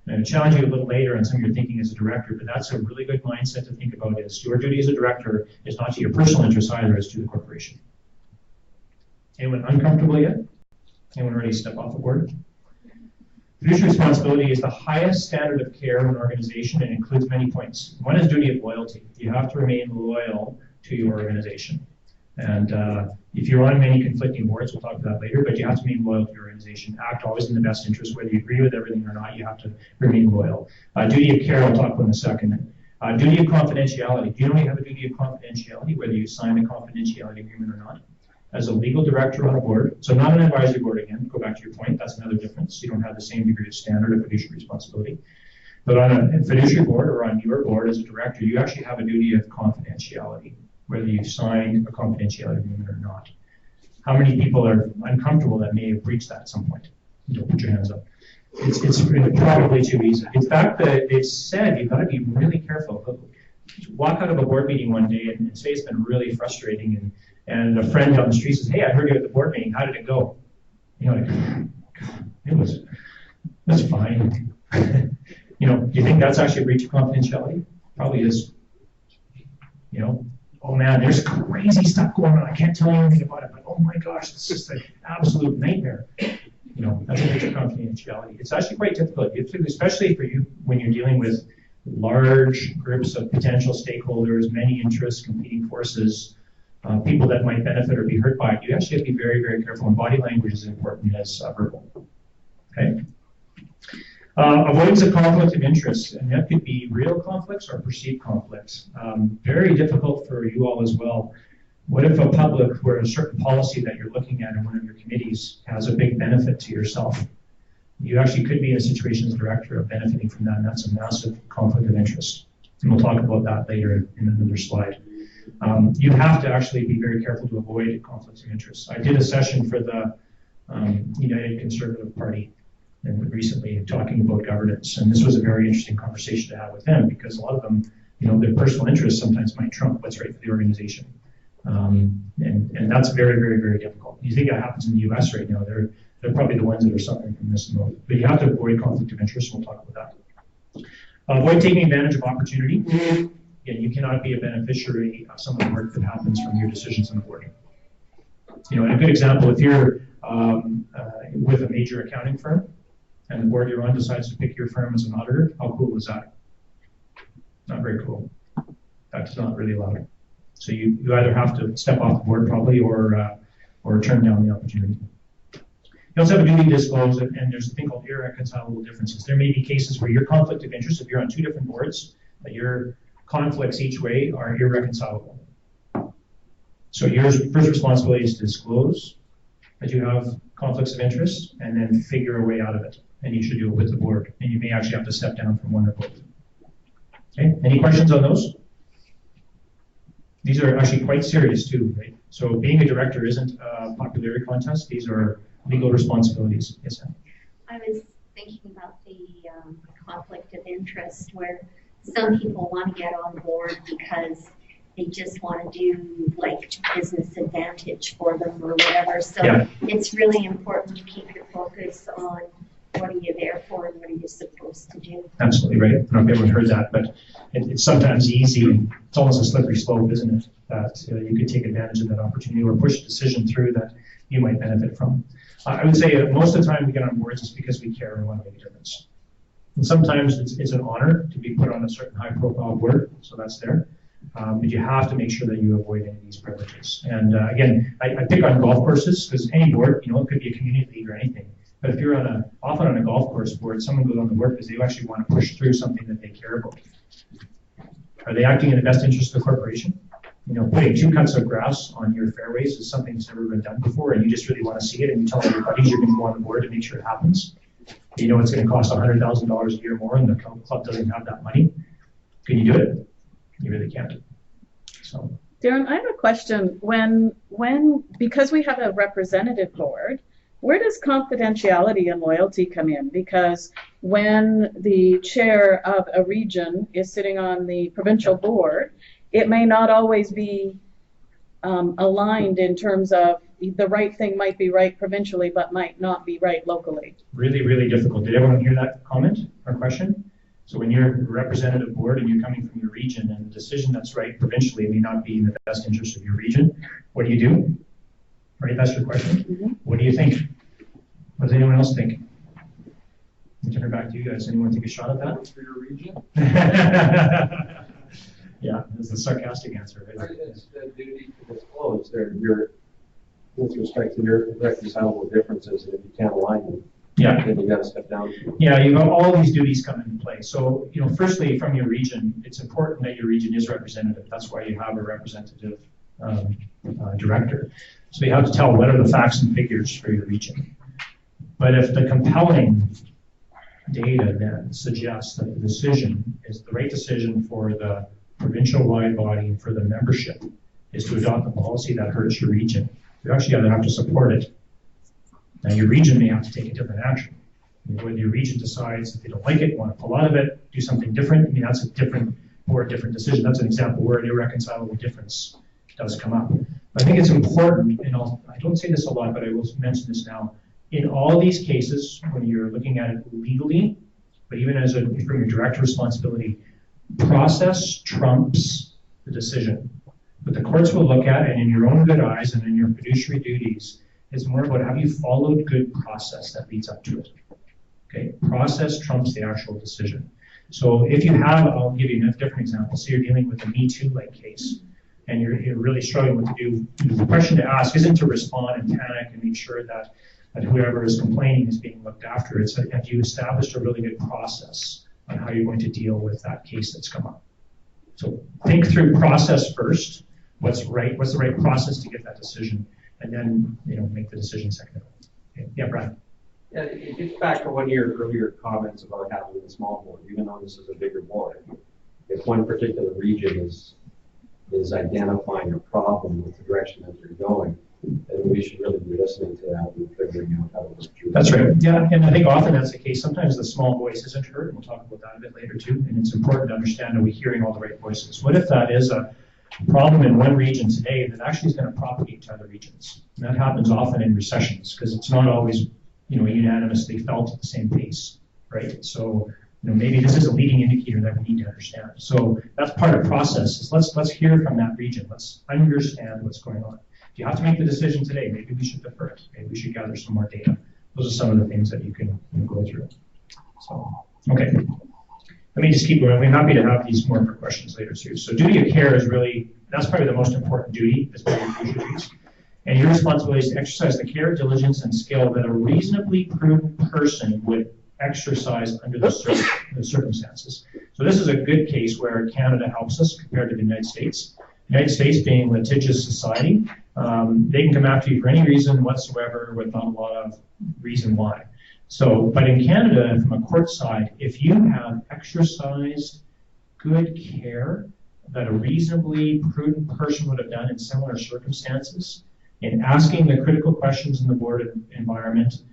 And I'm going to challenge you a little later on some of your thinking as a director, but that's a really good mindset to think about is your duty as a director is not to your personal interests either, it's to the corporation. Anyone uncomfortable yet? Anyone ready to step off the board? Fiduciary responsibility is the highest standard of care in an organization and includes many points. One is duty of loyalty. You have to remain loyal to your organization. And if you're on many conflicting boards, we'll talk about that later, but you have to remain loyal to your organization. Act always in the best interest, whether you agree with everything or not, you have to remain loyal. Duty of care, I'll talk about in a second. Duty of confidentiality. Do you know you have a duty of confidentiality, whether you sign a confidentiality agreement or not? As a legal director on a board, so not an advisory board again, go back to your point, that's another difference. You don't have the same degree of standard of fiduciary responsibility. But on a fiduciary board or on your board as a director, you actually have a duty of confidentiality, whether you've signed a confidentiality agreement or not. How many people are uncomfortable that may have breached that at some point? Don't put your hands up. It's probably too easy. In fact, it's said you've got to be really careful. Walk out of a board meeting one day and say it's been really frustrating, and a friend down the street says, "Hey, I heard you at the board meeting. How did it go?" You know, like, that's fine. You know, do you think that's actually a breach of confidentiality? Probably is. You know, oh man, there's crazy stuff going on. I can't tell you anything about it, but oh my gosh, it's just an absolute nightmare. You know, that's a breach of confidentiality. It's actually quite difficult, especially for you when you're dealing with large groups of potential stakeholders, many interests, competing forces, people that might benefit or be hurt by it. You actually have to be very, very careful, and body language is important as verbal. Okay. Avoidance of conflict of interest, and that could be real conflicts or perceived conflicts. Very difficult for you all as well. What if a public where a certain policy that you're looking at in one of your committees has a big benefit to yourself? You actually could be in a situation as director of benefiting from that, and that's a massive conflict of interest. And we'll talk about that later in another slide. You have to actually be very careful to avoid conflicts of interest. I did a session for the United Conservative Party and recently talking about governance, and this was a very interesting conversation to have with them because a lot of them, you know, their personal interests sometimes might trump what's right for the organization, and that's very, very, very difficult. You think that happens in the U.S. right now? They're probably the ones that are suffering from this the most. But you have to avoid conflict of interest. We'll talk about that. Avoid taking advantage of opportunity. Again, you cannot be a beneficiary of some of the work that happens from your decisions on the board. You know, and a good example, if you're with a major accounting firm, and the board you're on decides to pick your firm as an auditor, how cool is that? Not very cool. That's not really allowed. So you either have to step off the board probably or turn down the opportunity. You also have a duty to disclose, and there's a thing called irreconcilable differences. There may be cases where your conflict of interest, if you're on two different boards, that your conflicts each way are irreconcilable. So your first responsibility is to disclose that you have conflicts of interest and then figure a way out of it. And you should do it with the board. And you may actually have to step down from one or both. Okay, any questions on those? These are actually quite serious too, right? So being a director isn't a popularity contest. These are legal responsibilities. Yes, ma'am. I was thinking about the conflict of interest where some people want to get on board because they just want to do like business advantage for them or whatever. So yeah, it's really important to keep your focus on what are you there for and what are you supposed to do. Absolutely right. I don't know if everyone heard that, but it's sometimes easy. It's almost a slippery slope, isn't it? That you could take advantage of that opportunity or push a decision through that you might benefit from. I would say most of the time we get on boards is because we care and want to make a difference. And sometimes it's an honor to be put on a certain high-profile board, so that's there. But you have to make sure that you avoid any of these privileges. And again, I pick on golf courses because any board, you know, it could be a community league or anything. But if you're often on a golf course board, someone goes on the board because they actually want to push through something that they care about. Are they acting in the best interest of the corporation? You know, putting 2 cuts of grass on your fairways is something that's never been done before, and you just really want to see it, and you tell your buddies you're going to go on the board to make sure it happens. You know it's going to cost $100,000 a year more, and the club doesn't have that money. Can you do it? You really can't. So, Darren, I have a question. When because we have a representative board, where does confidentiality and loyalty come in? Because when the chair of a region is sitting on the provincial board, it may not always be aligned in terms of the right thing might be right provincially, but might not be right locally. Really, really difficult. Did everyone hear that comment or question? So when you're a representative board and you're coming from your region and the decision that's right provincially may not be in the best interest of your region, what do you do? Right, that's your question. Mm-hmm. What do you think? What does anyone else think? I'll turn it back to you guys. Anyone take a shot at that? For your region? Yeah, that's a sarcastic answer, right? It's the duty to disclose your with respect to your reconcilable differences, and if you can't align them, yeah, then you got to step down. Yeah, you have all these duties come into play. So, you know, firstly, from your region, it's important that your region is representative. That's why you have a representative director. So you have to tell what are the facts and figures for your region. But if the compelling data then suggests that the decision is the right decision for the provincial-wide body and for the membership is to adopt a policy that hurts your region, you actually either have to support it. Now your region may have to take a different action. Whether your region decides that they don't like it, want to pull out of it, do something different, I mean, that's a different decision. That's an example where an irreconcilable difference does come up. But I think it's important, and I don't say this a lot, but I will mention this now. In all these cases, when you're looking at it legally, but even as from your direct responsibility, process trumps the decision. What the courts will look at, and in your own good eyes and in your fiduciary duties, is more about have you followed good process that leads up to it. Okay, process trumps the actual decision. So if you have, I'll give you a different example. Say you're dealing with a Me Too-like case, and you're really struggling what to do. The question to ask isn't to respond and panic and make sure that whoever is complaining is being looked after. It's have you established a really good process on how you're going to deal with that case that's come up. So think through process first. What's the right process to get that decision, and then make the decision second. Okay. Yeah, Brian. Yeah, it gets back to one of your earlier comments about having a small board, even though this is a bigger board. If one particular region is identifying a problem with the direction that they're going, then we should really be listening to that and figuring out how to work through. That's right. Yeah, and I think often that's the case. Sometimes the small voice isn't heard, and we'll talk about that a bit later too. And it's important to understand that we're hearing all the right voices. What if that is a problem in one region today that actually is going to propagate to other regions? And that happens often in recessions because it's not always unanimously felt at the same pace, right? So maybe this is a leading indicator that we need to understand. So that's part of the process. Is let's hear from that region. Let's understand what's going on. If you have to make the decision today, maybe we should defer it. Maybe we should gather some more data. Those are some of the things that you can go through. So, okay. Let me just keep going. We're happy to have these more for questions later too. So duty of care is really, that's probably the most important duty as part of your duties. And your responsibility is to exercise the care, diligence, and skill that a reasonably prudent person would exercise under the circumstances. So this is a good case where Canada helps us compared to the United States. The United States being a litigious society, they can come after you for any reason whatsoever without a lot of reason why. So, but in Canada, from a court side, if you have exercised good care that a reasonably prudent person would have done in similar circumstances, in asking the critical questions in the board environment,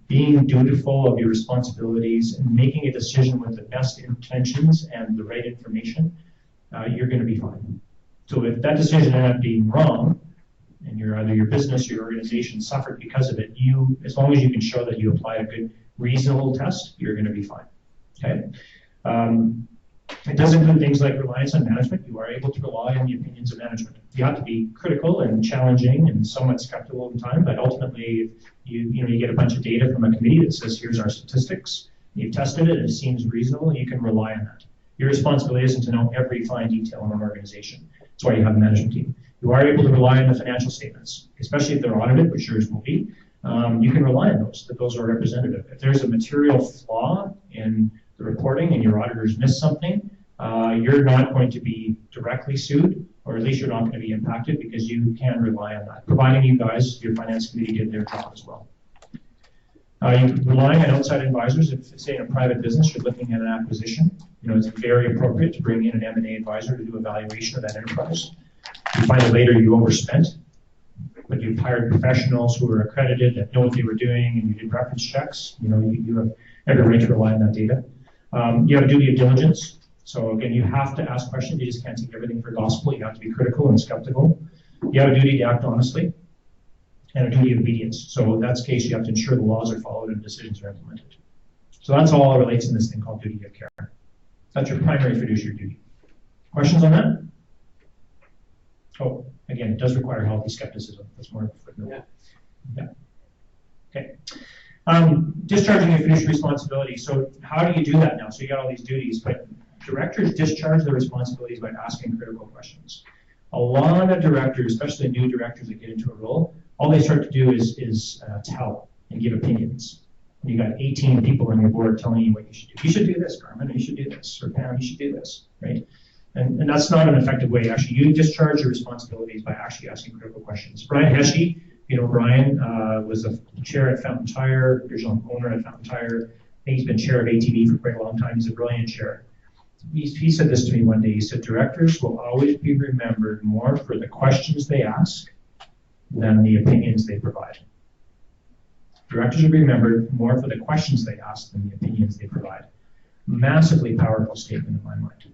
being dutiful of your responsibilities, and making a decision with the best intentions and the right information, you're going to be fine. So if that decision ended up being wrong, and either your business or your organization suffered because of it, as long as you can show that you applied a good, reasonable test, you're going to be fine. Okay. It does include things like reliance on management. You are able to rely on the opinions of management. You have to be critical and challenging and somewhat skeptical of the time, but ultimately, you get a bunch of data from a committee that says, here's our statistics. You've tested it, and it seems reasonable, and you can rely on that. Your responsibility isn't to know every fine detail in an organization. That's why you have a management team. You are able to rely on the financial statements, especially if they're audited, which yours will be. You can rely on those, that those are representative. If there's a material flaw in the reporting and your auditors miss something, you're not going to be directly sued, or at least you're not going to be impacted because you can rely on that, providing you guys, your finance committee, did their job as well. You're relying on outside advisors. If, say, in a private business, you're looking at an acquisition, it's very appropriate to bring in an M&A advisor to do evaluation of that enterprise. You find that later you overspent, but you've hired professionals who are accredited, that know what they were doing, and you did reference checks. You have every right to rely on that data. You have a duty of diligence. So again, you have to ask questions. You just can't take everything for gospel. You have to be critical and skeptical. You have a duty to act honestly, and a duty of obedience. So in that case, you have to ensure the laws are followed and decisions are implemented. So that's all relates in this thing called duty of care. That's your primary fiduciary duty. Questions on that? Oh, again, it does require healthy skepticism. That's more of a footnote. Yeah. Okay. Discharging your fiduciary responsibility. So how do you do that now? So you got all these duties, but directors discharge their responsibilities by asking critical questions. A lot of directors, especially new directors that get into a role, all they start to do is tell and give opinions. You got 18 people on your board telling you what you should do. You should do this, Carmen. You should do this. Or Pam, you should do this, right? And that's not an effective way. Actually, you discharge your responsibilities by actually asking critical questions. Brian Heshey, Brian was a chair at Fountain Tire, original owner at Fountain Tire, think he's been chair of ATV for quite a long time. He's a brilliant chair. He said this to me one day. He said, directors will always be remembered more for the questions they ask than the opinions they provide. Directors will be remembered more for the questions they ask than the opinions they provide. Massively powerful statement in my mind.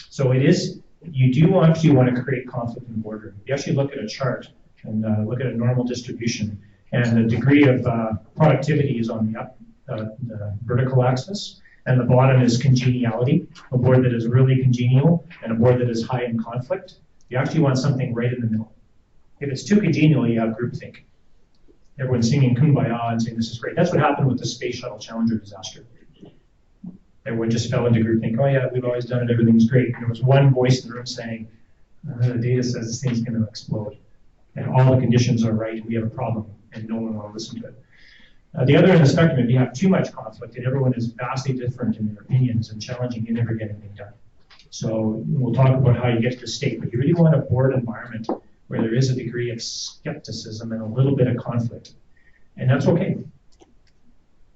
So it is, you do actually want to create conflict in the boardroom. If you actually look at a chart and look at a normal distribution, and the degree of productivity is on the vertical axis, and the bottom is congeniality, a board that is really congenial and a board that is high in conflict. You actually want something right in the middle. If it's too congenial, you have groupthink. Everyone's singing Kumbaya and saying this is great. That's what happened with the Space Shuttle Challenger disaster. Everyone just fell into groupthink. Oh yeah, we've always done it, everything's great. And there was one voice in the room saying, the data says this thing's going to explode. And all the conditions are right, and we have a problem, and no one will listen to it. The other end of the spectrum, if you have too much conflict and everyone is vastly different in their opinions and challenging, you never get anything done. So we'll talk about how you get to the state, but you really want a board environment where there is a degree of skepticism and a little bit of conflict. And that's okay,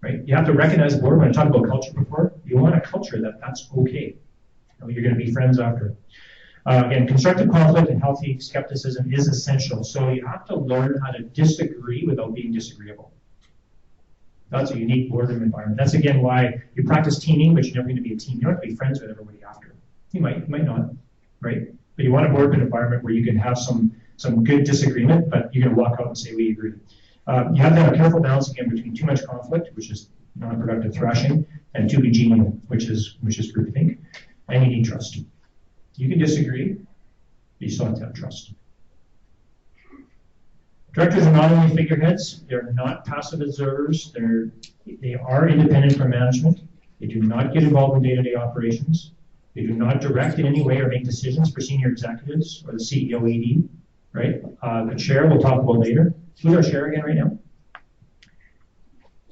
right? You have to recognize the board. When I talked about culture before, you want a culture that's okay. You're going to be friends after. Again, constructive conflict and healthy skepticism is essential. So you have to learn how to disagree without being disagreeable. That's a unique boardroom environment. That's again why you practice teaming, but you're never going to be a team. You don't have to be friends with everybody after. You might not, right? But you want a boardroom environment where you can have some good disagreement, but you're going to walk out and say we agree. You have to have a careful balance again between too much conflict, which is non-productive thrashing, and too congenial, which is groupthink. And you need trust. You can disagree, but you still have to have trust. Directors are not only figureheads, they're not passive observers, they are independent from management. They do not get involved in day-to-day operations. They do not direct in any way or make decisions for senior executives or the CEO ED, right? The chair we'll talk about later. Who's our chair again right now?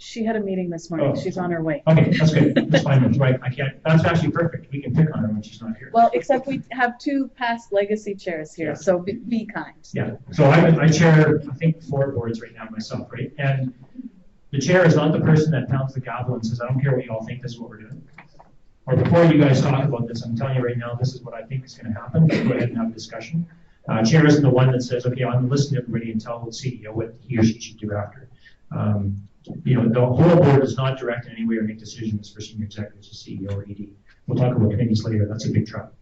She had a meeting this morning. She's on her way. Okay, that's good. That's fine. That's right. That's actually perfect. We can pick on her when she's not here. Well, except we have two past legacy chairs here, so be kind. Yeah. So I chair, I think, 4 boards right now myself, right? And the chair is not the person that pounds the gavel and says, I don't care what you all think, this is what we're doing. Or before you guys talk about this, I'm telling you right now, this is what I think is going to happen. Let's go ahead and have a discussion. Chair isn't the one that says, okay, I'm going to listen to everybody and tell the CEO what he or she should do after. The whole board does not direct in any way or make decisions for senior executives, the CEO or ED. We'll talk about committees later. That's a big trap.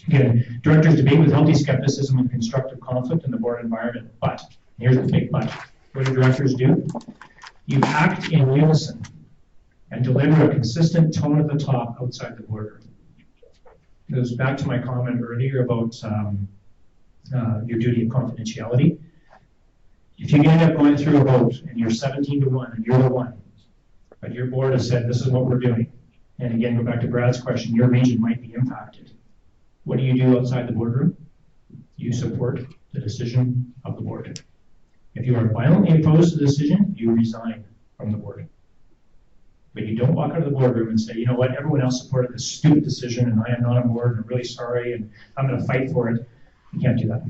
Again, directors debate with healthy skepticism and constructive conflict in the board environment. But, here's the big but. What do directors do? You act in unison and deliver a consistent tone at the top outside the boardroom. It goes back to my comment earlier about your duty of confidentiality. If you end up going through a vote and you're 17-1 and you're the one, but your board has said this is what we're doing, and again, go back to Brad's question, your region might be impacted. What do you do outside the boardroom? You support the decision of the board. If you are violently opposed to the decision, you resign from the board. But you don't walk out of the boardroom and say, you know what, everyone else supported this stupid decision and I am not on board and I'm really sorry and I'm going to fight for it. You can't do that.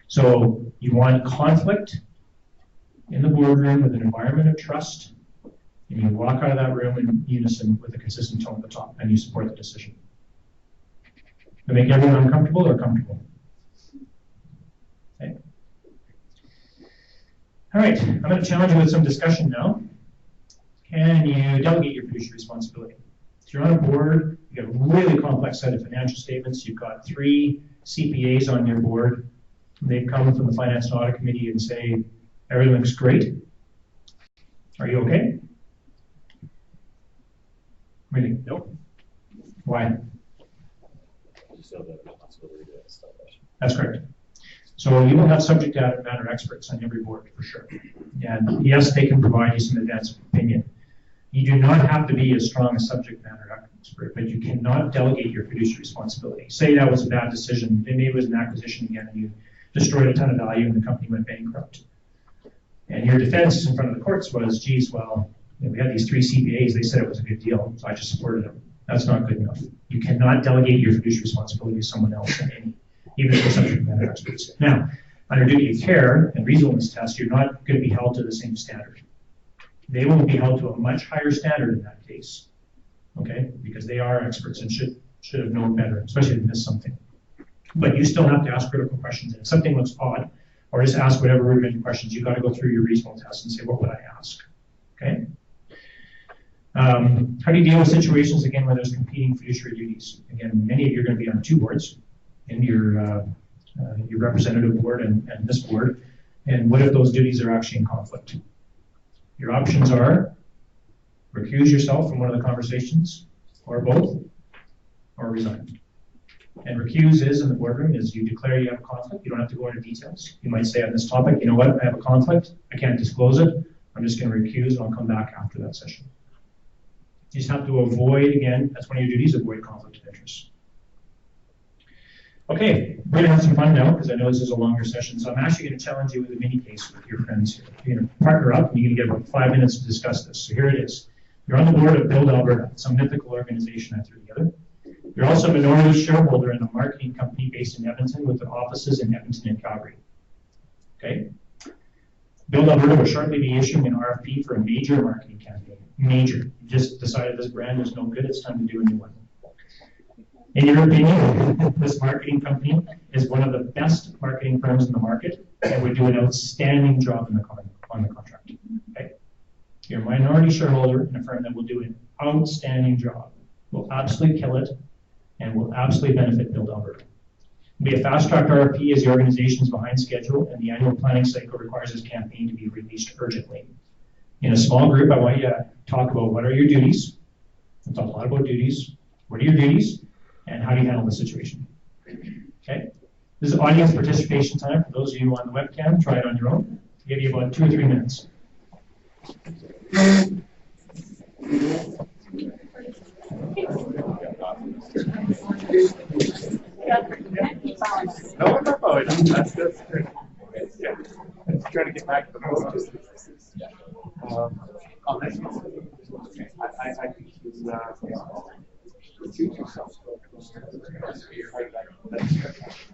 So you want conflict in the boardroom with an environment of trust, and you walk out of that room in unison with a consistent tone at the top, and you support the decision. To make everyone uncomfortable or comfortable? Okay. All right, I'm going to challenge you with some discussion now. Can you delegate your fiduciary responsibility? If you're on a board, you've got a really complex set of financial statements, you've got 3 CPAs on your board, they've come from the Finance and Audit Committee and say, everything looks great. Are you okay? Really? Nope. Why? You still have the responsibility to establish. That's correct. So you will have subject matter experts on every board for sure. And yes, they can provide you some advanced opinion. You do not have to be as strong a subject matter expert, but you cannot delegate your fiduciary responsibility. Say that was a bad decision, maybe it was an acquisition again, and you destroyed a ton of value and the company went bankrupt. And your defense in front of the courts was, geez, well, we had these 3 CPAs, they said it was a good deal, so I just supported them. That's not good enough. You cannot delegate your fiduciary responsibility to someone else, even if they're subject matter experts. Now, under duty of care and reasonableness test, you're not going to be held to the same standard. They will be held to a much higher standard in that case, okay? Because they are experts and should have known better, especially if they missed something. But you still have to ask critical questions. And if something looks odd, or just ask whatever rudimentary questions, you've got to go through your reasonable test and say, what would I ask? Okay? How do you deal with situations, again, where there's competing fiduciary duties? Again, many of you are going to be on 2 boards, in your representative board and this board. And what if those duties are actually in conflict? Your options are recuse yourself from one of the conversations, or both, or resign. And recuse is in the boardroom is you declare you have a conflict. You don't have to go into details. You might say on this topic, you know what, I have a conflict. I can't disclose it. I'm just going to recuse and I'll come back after that session. You just have to avoid, again, that's one of your duties, avoid conflict of interest. Okay, we're going to have some fun now because I know this is a longer session. So I'm actually going to challenge you with a mini case with your friends here. You're going to partner up and you're going to get about 5 minutes to discuss this. So here it is. You're on the board of BILD Alberta, some mythical organization I threw together. You're also a minority shareholder in a marketing company based in Edmonton with offices in Edmonton and Calgary. Okay? BILD Alberta will shortly be issuing an RFP for a major marketing campaign. Major. You just decided this brand is no good, it's time to do a new one. In your opinion, this marketing company is one of the best marketing firms in the market and would do an outstanding job on the contract. Okay? You're a minority shareholder in a firm that will do an outstanding job, will absolutely kill it, and will absolutely benefit BILD Alberta. It'll be a fast-track RFP as the organization is behind schedule, and the annual planning cycle requires this campaign to be released urgently. In a small group, I want you to talk about what are your duties. We'll talk a lot about duties. What are your duties, and how do you handle the situation? Okay. This is audience participation time. For those of you on the webcam, try it on your own. I'll give you about 2 or 3 minutes. No, that's great. Yeah. Let's try to get back to the focus. On this one, I think he's recuse yourself. I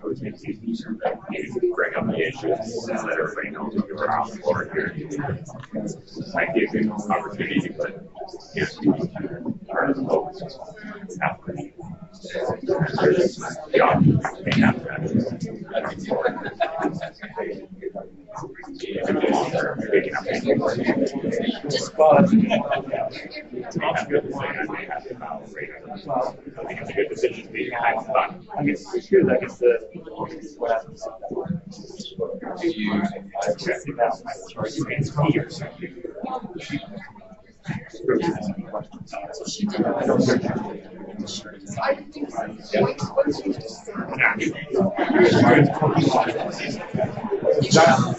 would think you bring up the issues and let everybody know that you're on the board here. Might be a good opportunity, but here's part of the focus. It's a good decision to be behind the button. I mean, it's true that it's what happens. Do you accept that or you mean key or something?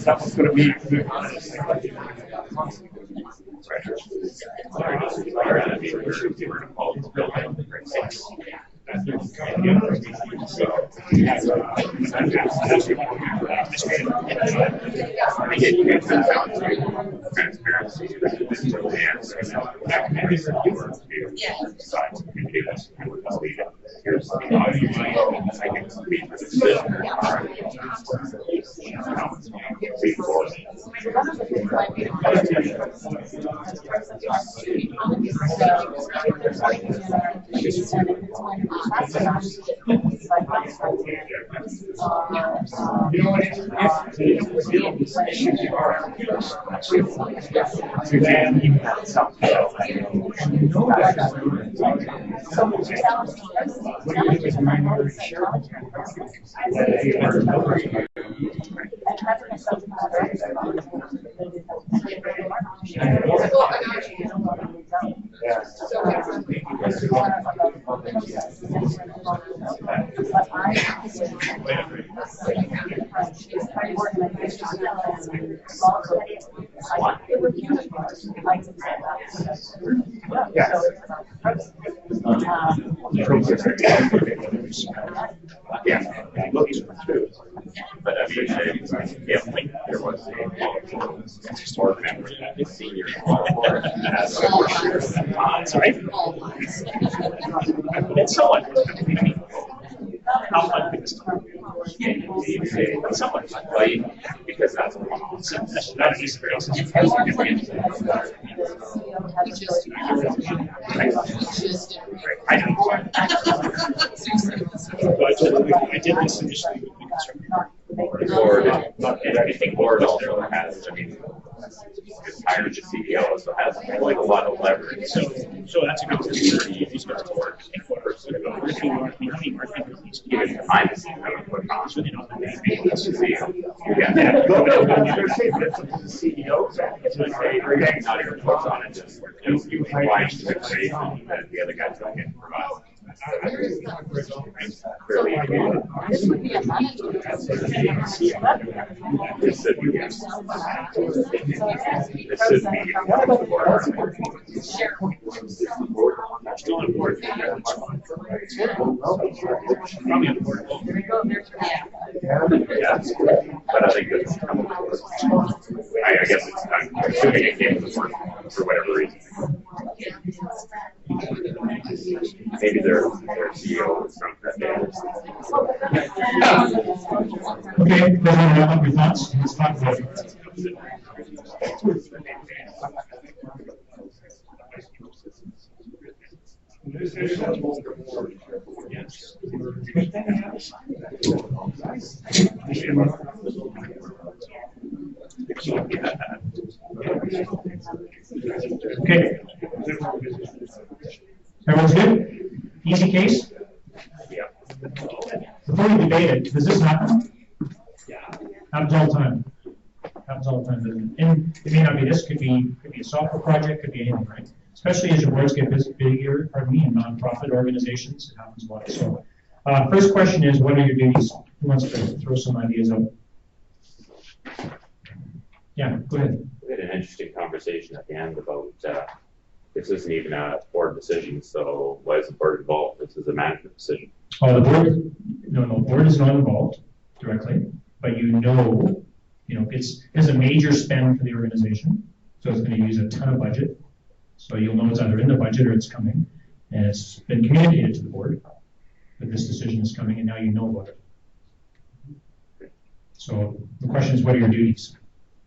That was going to be But I mean, if there was a board member that is senior board sorry. It's someone. I mean, how fun is this? Someone because that's not an experience. I know. I did this initially with the construction. The board, and I think board also has, I mean, it's hired the CEO, so has like a lot of leverage. So that's a good thing. He's got to work. Even behind the scenes, I would put on. So they don't have to Maybe it's the CEO. Yeah. Not even close on it, just you applying to information that the other guys don't get from us. Clearly, This would be a management. this should be, this should be. Still important. Probably important. Yeah, but I think it's, I guess it's, I'm assuming it came to the board for whatever reason. Maybe their CEO is from that day. Okay, does anyone have your thoughts? Let's talk about it. Okay. Everyone's good? Easy case? Yeah. Before you debate it, does this happen? Happens all the time. Happens all the time, doesn't it? And it may not be this, could be a software project, could be anything, right? Especially as your boards get bigger, in nonprofit organizations, it happens a lot. So, first question is, what are your duties? Who wants to throw some ideas out? Yeah, go ahead. We had an interesting conversation at the end about this isn't even a board decision, so why is the board involved? This is a management decision. Oh, the board, no, board is not involved directly, but it's a major spend for the organization, so it's going to use a ton of budget. So you'll know it's either in the budget or it's coming, and it's been communicated to the board that this decision is coming, and now you know about it. So the question is, what are your duties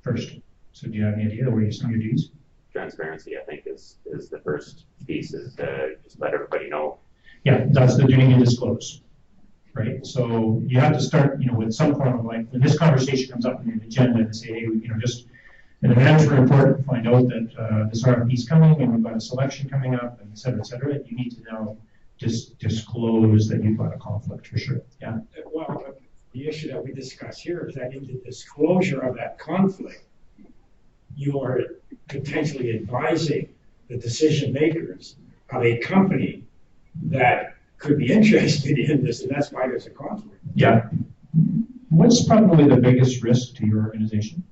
first? So do you have any idea where you some of your duties? Transparency, I think, is the first piece, is to just let everybody know. Yeah, that's the duty to disclose, right? So you have to start, with some form of when this conversation comes up on your agenda and say, hey, just in the management report, find out that this RFP is coming and we've got a selection coming up, and et cetera, you need to now just disclose that you've got a conflict for sure. Yeah. Well, the issue that we discuss here is that in the disclosure of that conflict, you are potentially advising the decision makers of a company that could be interested in this, and that's why there's a conflict. Yeah. What's probably the biggest risk to your organization?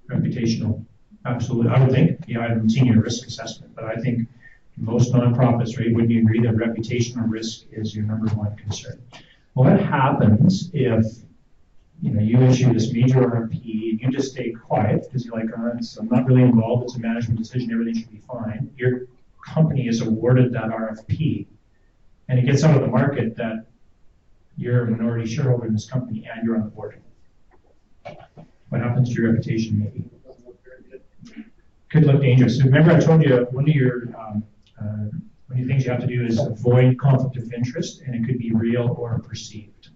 Reputational. Absolutely. I would think, I haven't seen your risk assessment, but I think most nonprofits, right, wouldn't you agree that reputational risk is your number one concern? Well, what happens if you issue this major RFP and you just stay quiet because you're like, I'm not really involved, it's a management decision, everything should be fine. Your company is awarded that RFP and it gets out of the market that you're a minority shareholder in this company and you're on the board. What happens to your reputation, maybe? Could look dangerous. So remember, I told you one of the things you have to do is avoid conflict of interest, and it could be real or perceived.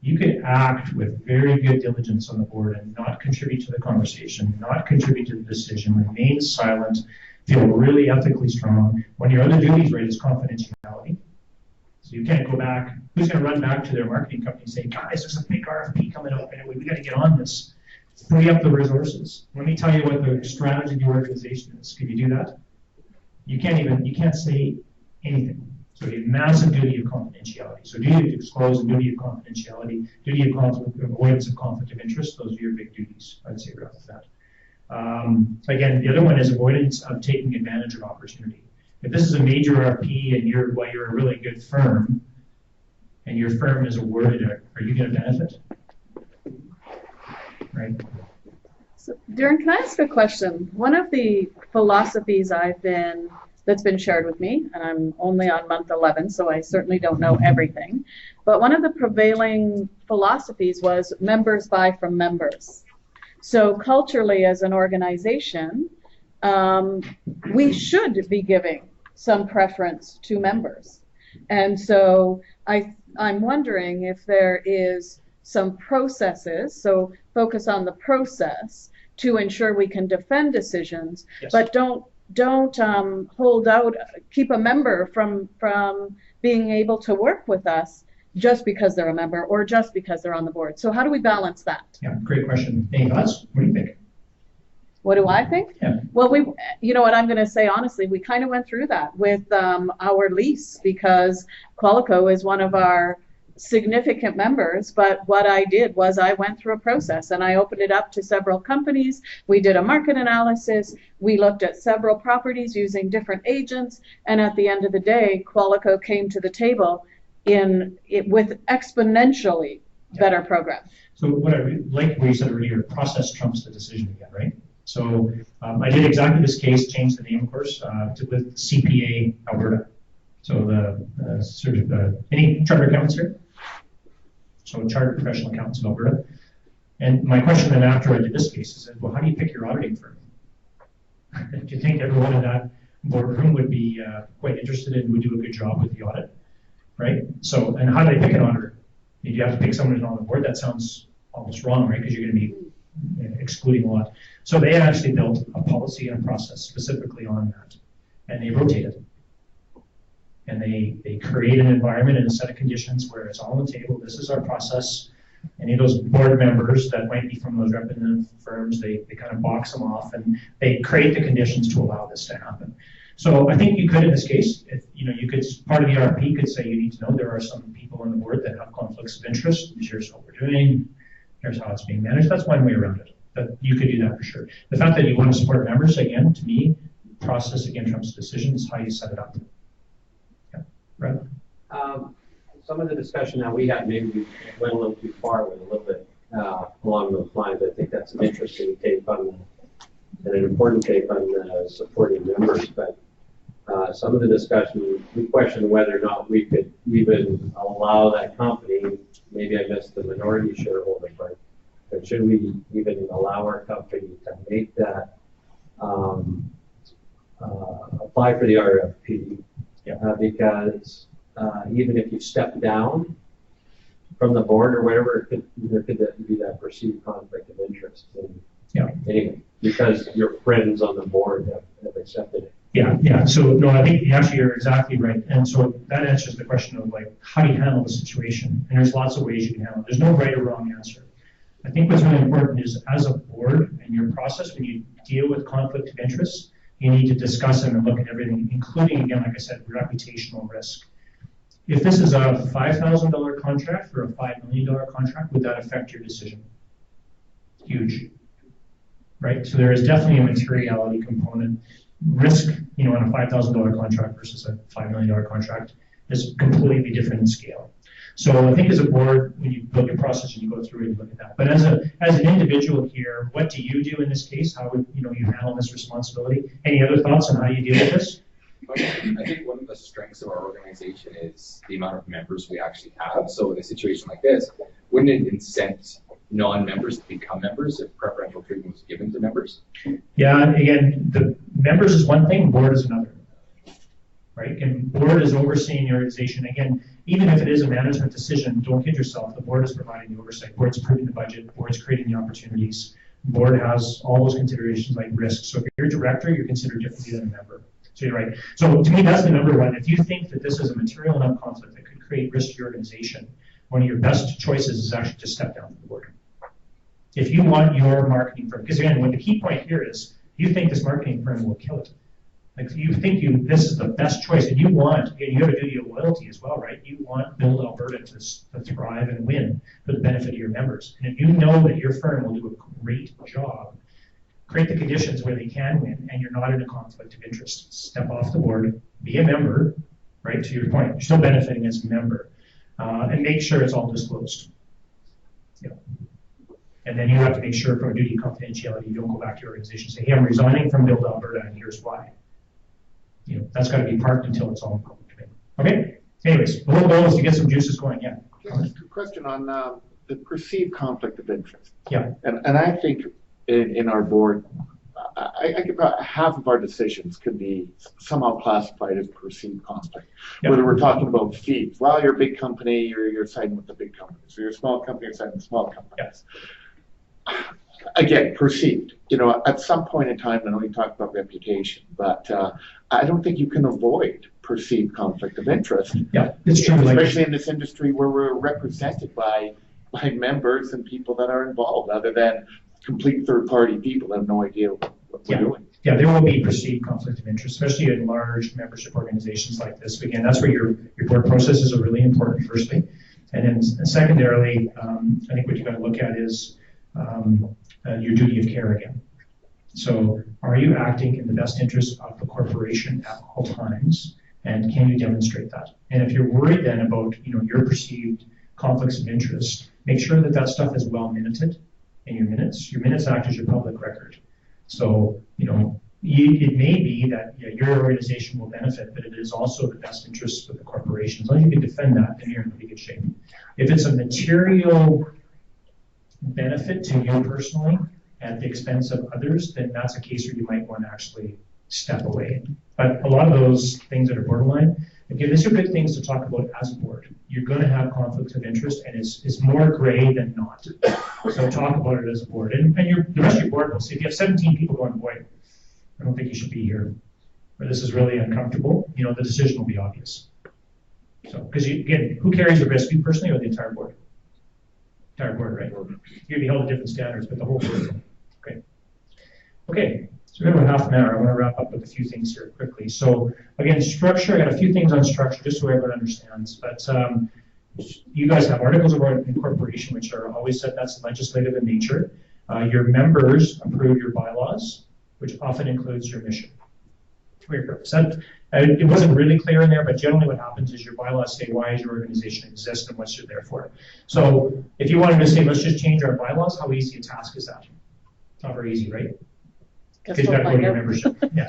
You could act with very good diligence on the board and not contribute to the conversation, not contribute to the decision, remain silent, feel really ethically strong. One of your other duties, right, is confidentiality. So you can't go back. Who's going to run back to their marketing company and say, guys, there's a big RFP coming up, and we got to get on this. Free up the resources. Let me tell you what the strategy of the organization is. Can you do that? You can't say anything. So a massive duty of confidentiality. So duty to disclose and duty of confidentiality, duty of avoidance of conflict of interest, those are your big duties, I'd say, right off that. Again, the other one is avoidance of taking advantage of opportunity. If this is a major RFP and you're a really good firm and your firm is awarded it, are you going to benefit? Right. So, Darren, can I ask a question? One of the philosophies that's been shared with me, and I'm only on month 11, so I certainly don't know everything, but one of the prevailing philosophies was members buy from members. So culturally, as an organization, we should be giving some preference to members. And so I'm wondering if there is some processes, so focus on the process to ensure we can defend decisions, yes, but don't hold out, keep a member from being able to work with us just because they're a member or just because they're on the board. So how do we balance that? Yeah, great question. Any thoughts? What do you think? What do I think? Yeah. Well, you know what I'm going to say, honestly, we kind of went through that with our lease, because Qualico is one of our significant members, but what I did was I went through a process and I opened it up to several companies. We did a market analysis. We looked at several properties using different agents, and at the end of the day, Qualico came to the table with exponentially better program. So what I like what you said earlier, process trumps the decision again, right? So I did exactly this case, changed the name, of course, with CPA Alberta. So any chartered accountants here? So chartered professional accountants of Alberta. And my question then after I did this case is, well, how do you pick your auditing firm? Do you think everyone in that boardroom would be quite interested and would do a good job with the audit, right? So, and how do they pick an auditor? Do you have to pick someone who's on the board? That sounds almost wrong, right? Because you're going to be excluding a lot. So they actually built a policy and a process specifically on that, and they rotated. And they create an environment and a set of conditions where it's all on the table. This is our process. Any of those board members that might be from those representative firms, they kind of box them off, and they create the conditions to allow this to happen. So I think you could, in this case, you could, part of the RFP could say you need to know there are some people on the board that have conflicts of interest. Here's what we're doing. Here's how it's being managed. That's one way around it. But you could do that for sure. The fact that you want to support members, again, to me, process again trumps decision is how you set it up. Yeah, right. Some of the discussion that we had, maybe we went a little too far with a little bit along those lines. I think that's an interesting take on and an important take on supporting members. But some of the discussion, we questioned whether or not we could even allow that company. Maybe I missed the minority shareholder part, but should we even allow our company to make that apply for the RFP? Yeah. Because even if you step down from the board or whatever, there could be that perceived conflict of interest. And yeah. Anyway, because your friends on the board have accepted it. Yeah, yeah. So no, I think actually you're exactly right. And so that answers the question of like, how do you handle the situation? And there's lots of ways you can handle it. There's no right or wrong answer. I think what's really important is as a board and your process, when you deal with conflict of interest, you need to discuss it and look at everything, including, again, like I said, reputational risk. If this is a $5,000 contract or a $5 million contract, would that affect your decision? Huge, right? So there is definitely a materiality component. Risk, on a $5,000 contract versus a $5 million contract is completely different in scale. So I think as a board, when you build your process and you go through it, you look at that. But as an individual here, what do you do in this case? How would you handle this responsibility? Any other thoughts on how you deal with this? I think one of the strengths of our organization is the amount of members we actually have. So in a situation like this, wouldn't it incent non-members to become members if preferential treatment was given to members? Yeah, again, the members is one thing, board is another. Right? And board is overseeing the organization. Again, even if it is a management decision, don't kid yourself. The board is providing the oversight. Board's approving the budget. Board's creating the opportunities. Board has all those considerations like risk. So if you're a director, you're considered differently than a member. So you're right. So to me, that's the number one. If you think that this is a material enough conflict that could create risk to your organization, one of your best choices is actually to step down from the board. If you want your marketing firm, because again, the key point here is you think this marketing firm will kill it. Like you think this is the best choice, and you have a duty of loyalty as well, right? You want BILD Alberta to thrive and win for the benefit of your members. And if you know that your firm will do a great job, create the conditions where they can win, and you're not in a conflict of interest. Step off the board, be a member, right? To your point, you're still benefiting as a member, and make sure it's all disclosed. Yeah. And then you have to make sure from a duty of confidentiality, you don't go back to your organization and say, hey, I'm resigning from BILD Alberta, and here's why. That's got to be parked until it's all public. Okay? Anyways, the whole goal is to get some juices going. Yeah. Just a question on the perceived conflict of interest. Yeah. And I think in our board, I think about half of our decisions could be somehow classified as perceived conflict. Yep. Whether we're talking about fees, well, you're a big company, you're siding with the big companies. So you're a small company, you're siding with small companies. Yep. Again, perceived. You know, at some point in time, I know you talk about reputation, but I don't think you can avoid perceived conflict of interest. Yeah, it's true. Especially in this industry where we're represented by members and people that are involved, other than complete third-party people that have no idea what we're doing. Yeah, there will be perceived conflict of interest, especially in large membership organizations like this. Again, that's where your board processes are really important, firstly. And then secondarily, I think what you've got to look at is your duty of care again. So are you acting in the best interest of the corporation at all times? And can you demonstrate that? And if you're worried then about your perceived conflicts of interest, make sure that that stuff is well minuted in your minutes. Your minutes act as your public record. So, it may be that your organization will benefit, but it is also the best interest of the corporation. As long as you can defend that, then you're in pretty good shape. If it's a material benefit to you personally at the expense of others, then that's a case where you might want to actually step away. But a lot of those things that are borderline, again, these are good things to talk about as a board. You're going to have conflicts of interest, and it's more gray than not. So talk about it as a board. And the rest of your board will see. If you have 17 people going, boy, I don't think you should be here, or this is really uncomfortable, the decision will be obvious. So, because again, who carries the risk, you personally or the entire board? Entire board, right? You're going to be held to different standards, but the whole board. Okay. Okay. So we have about half an hour. I want to wrap up with a few things here quickly. So again, structure, I got a few things on structure just so everyone understands. But you guys have articles of incorporation, which are always said that's legislative in nature. Your members approve your bylaws, which often includes your mission. For your purpose. It wasn't really clear in there, but generally what happens is your bylaws say why does your organization exist and what you're there for. So if you wanted to say, let's just change our bylaws, how easy a task is that? It's not very easy, right? Because you got to go to your membership. Yeah,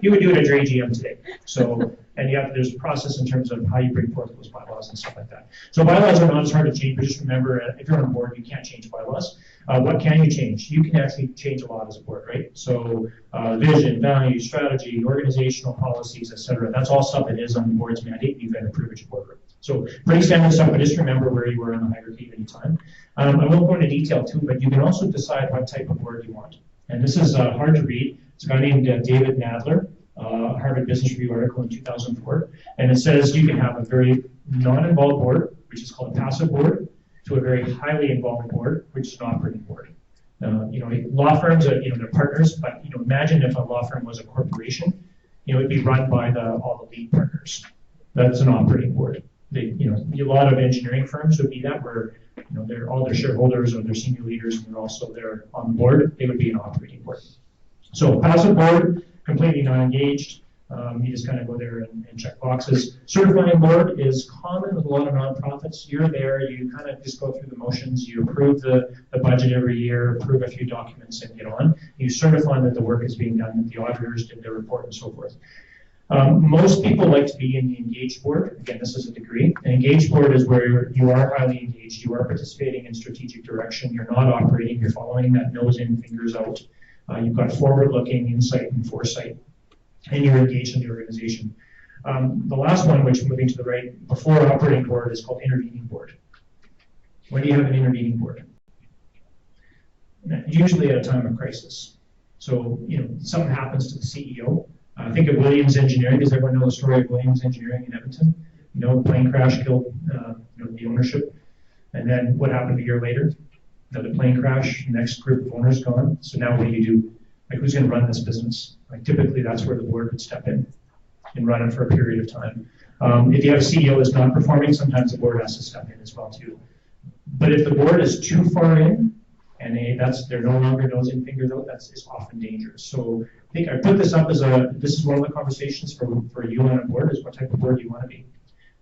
you would do it at your AGM today. So, and there's a process in terms of how you bring forth those bylaws and stuff like that. So bylaws are not as hard to change, but just remember, if you're on a board, you can't change bylaws. What can you change? You can actually change a lot as a board, right? So vision, values, strategy, organizational policies, etc. That's all stuff that is on the board's mandate. You've got to approve at your boardroom. So pretty standard stuff, but just remember where you were in the hierarchy at any time. I won't go into detail too, but you can also decide what type of board you want. And this is hard to read. It's a guy named David Nadler, Harvard Business Review article in 2004. And it says you can have a very non-involved board, which is called a passive board, to a very highly involved board, which is an operating board. Law firms are, they're partners, but imagine if a law firm was a corporation, it'd be run by all the lead partners. That's an operating board. A lot of engineering firms would be that, where they're all their shareholders or their senior leaders, and they're also there on the board. They would be an operating board. So passive board, completely non-engaged. You just kind of go there and check boxes. Certifying board is common with a lot of nonprofits. You're there, you kind of just go through the motions, you approve the budget every year, approve a few documents, and get on. You certify that the work is being done, that the auditors did their report, and so forth. Most people like to be in the engaged board. Again, this is a degree. An engaged board is where you are highly engaged, you are participating in strategic direction, you're not operating, you're following that nose in, fingers out. You've got forward-looking insight and foresight, and you're engaged in the organization. The last one, which moving to the right, before operating board, is called intervening board. When do you have an intervening board? Usually at a time of crisis. So, something happens to the CEO. Think of Williams Engineering. Does everyone know the story of Williams Engineering in Edmonton? The plane crash killed the ownership. And then what happened a year later? Another plane crash, next group of owners gone. So now what do you do? Who's going to run this business? Typically, that's where the board would step in and run it for a period of time. If you have a CEO that's not performing, sometimes the board has to step in as well too. But if the board is too far in, and they're no longer nose in, fingers out, it's often dangerous. So I think I put this up as this is one of the conversations for you on a board, is what type of board you want to be.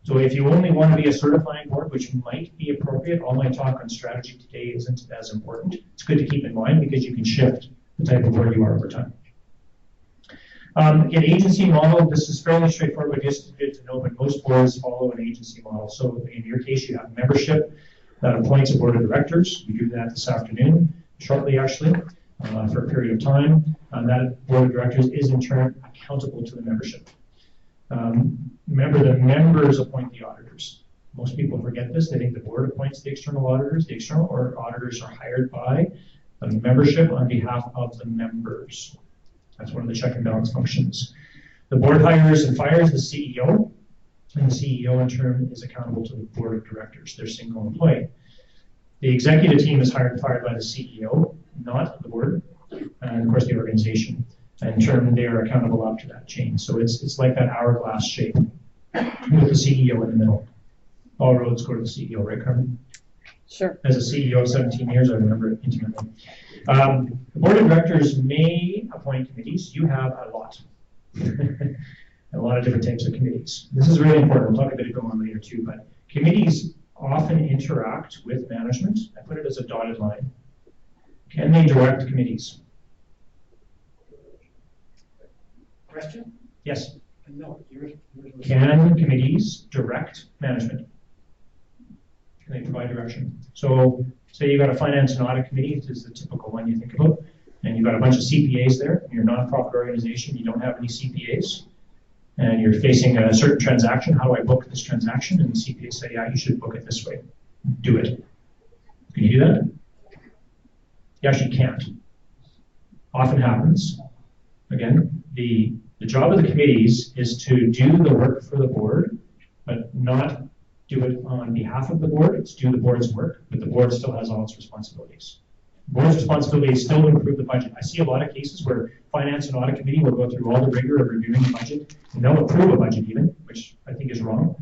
So if you only want to be a certifying board, which might be appropriate, all my talk on strategy today isn't as important. It's good to keep in mind because you can shift the type of board you are over time. An agency model, this is fairly straightforward, but just good to know, but most boards follow an agency model. So in your case, you have membership that appoints a board of directors. We do that this afternoon, shortly actually, for a period of time. That board of directors is in turn accountable to the membership. Remember, the members appoint the auditors. Most people forget this. They think the board appoints the external auditors. The external auditors are hired by the membership on behalf of the members. That's one of the check and balance functions. The board hires and fires the CEO, and the CEO in turn is accountable to the board of directors. They're single employee. The executive team is hired and fired by the CEO, not the board, and of course the organization. In turn, they are accountable up to that chain. So it's like that hourglass shape with the CEO in the middle. All roads go to the CEO, right, Carmen? Sure. As a CEO of 17 years, I remember it intimately. The board of directors may appoint committees. You have a lot. A lot of different types of committees. This is really important. We'll talk a bit going on later too, but committees often interact with management. I put it as a dotted line. Can they direct committees? Question? Yes. No. Can committees direct management? Can they provide direction? So say you've got a finance and audit committee, this is the typical one you think about, and you've got a bunch of CPAs there, and you're a nonprofit organization, you don't have any CPAs, and you're facing a certain transaction. How do I book this transaction? And the CPA say, yeah, you should book it this way. Do it. Can you do that? You actually can't. Often happens. Again, the job of the committees is to do the work for the board, but not do it on behalf of the board. It's do the board's work, but the board still has all its responsibilities. The board's responsibility is still to improve the budget. I see a lot of cases where finance and audit committee will go through all the rigor of reviewing the budget, and they'll approve a budget even, which I think is wrong.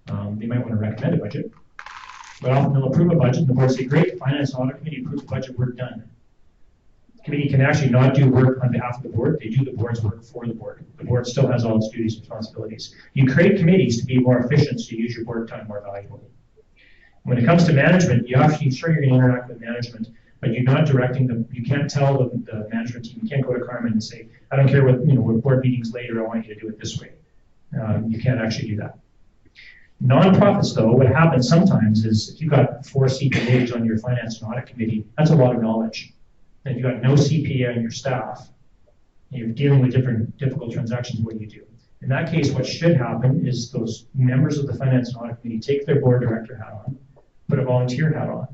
They might want to recommend a budget, but often they'll approve a budget, and the board say, great, finance and audit committee approved the budget, we're done. The committee can actually not do work on behalf of the board. They do the board's work for the board. The board still has all its duties and responsibilities. You create committees to be more efficient, so you use your board time more valuably. When it comes to management, you actually, sure, you're going to interact with management, but you're not directing them. You can't tell the management team, you can't go to Carmen and say, I don't care what board meetings later, I want you to do it this way. You can't actually do that. Nonprofits, though, what happens sometimes is if you've got 4 CPAs on your finance and audit committee, that's a lot of knowledge. And if you've got no CPA on your staff, and you're dealing with difficult transactions, what do you do? In that case, what should happen is those members of the finance and audit committee take their board director hat on, put a volunteer hat on.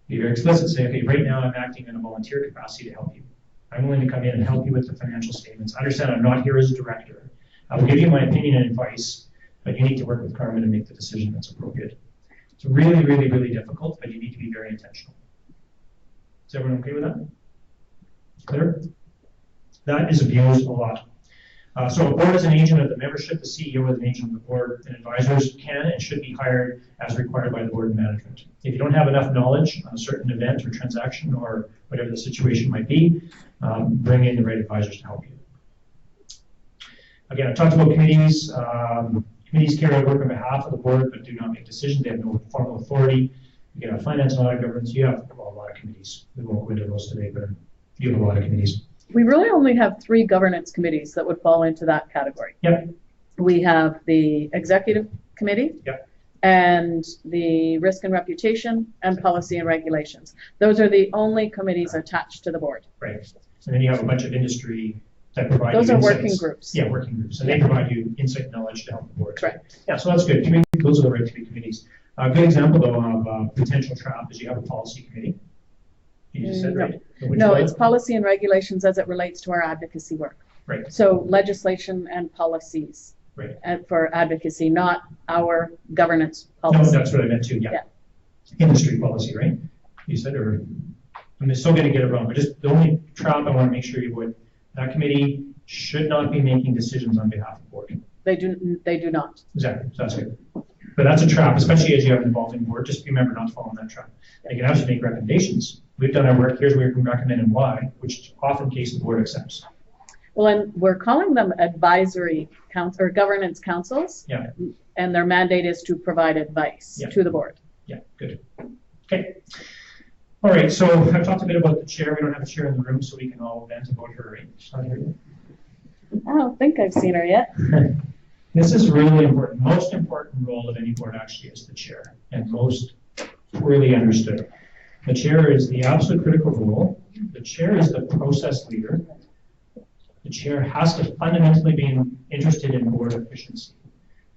Be very explicit, say, okay, right now I'm acting in a volunteer capacity to help you. I'm willing to come in and help you with the financial statements. Understand I'm not here as a director. I will give you my opinion and advice, but you need to work with Carmen and make the decision that's appropriate. It's really, really, really difficult, but you need to be very intentional. Is everyone okay with that? Clear? That is abused a lot. So a board is an agent of the membership, the CEO is an agent of the board, and advisors can and should be hired as required by the board and management. If you don't have enough knowledge on a certain event or transaction or whatever the situation might be, bring in the right advisors to help you. Again, I talked about committees. Committees carry out work on behalf of the board but do not make decisions. They have no formal authority. You have finance and audit governance. You have a lot of committees. We won't go into those today, but you have a lot of committees. We really only have 3 governance committees that would fall into that category. Yep. We have the executive committee. Yep. And the risk and reputation and policy and regulations. Those are the only committees attached to the board. Right. And then you have a bunch of industry that provide those you are insights. Working groups. Yeah, working groups. And they provide you insight and knowledge to help the board. Correct. Yeah, so that's good. Those are the right 3 committees. A good example, though, of potential trap is you have a policy committee. You just said, right? No, it's policy and regulations as it relates to our advocacy work. Right. So legislation and policies. Right. For advocacy, not our governance policy. No, that's what I meant too, yeah. Industry policy, right? You said, or I'm still going to get it wrong, but just the only trap I want to make sure you avoid, that committee should not be making decisions on behalf of the board. They do not. Exactly, so that's good. But that's a trap, especially as you have an involving board. Just remember not to fall in that trap. They can actually make recommendations. We've done our work, here's where we can recommend and why, which often case the board accepts. Well, and we're calling them advisory council or governance councils. Yeah. And their mandate is to provide advice to the board. Yeah, good. Okay. All right, so I've talked a bit about the chair. We don't have a chair in the room, so we can all vent about her, right? She's not here yet. I don't think I've seen her yet. This is really important. Most important role of any board actually is the chair, and most poorly understood. The chair is the absolute critical role. The chair is the process leader. The chair has to fundamentally be interested in board efficiency.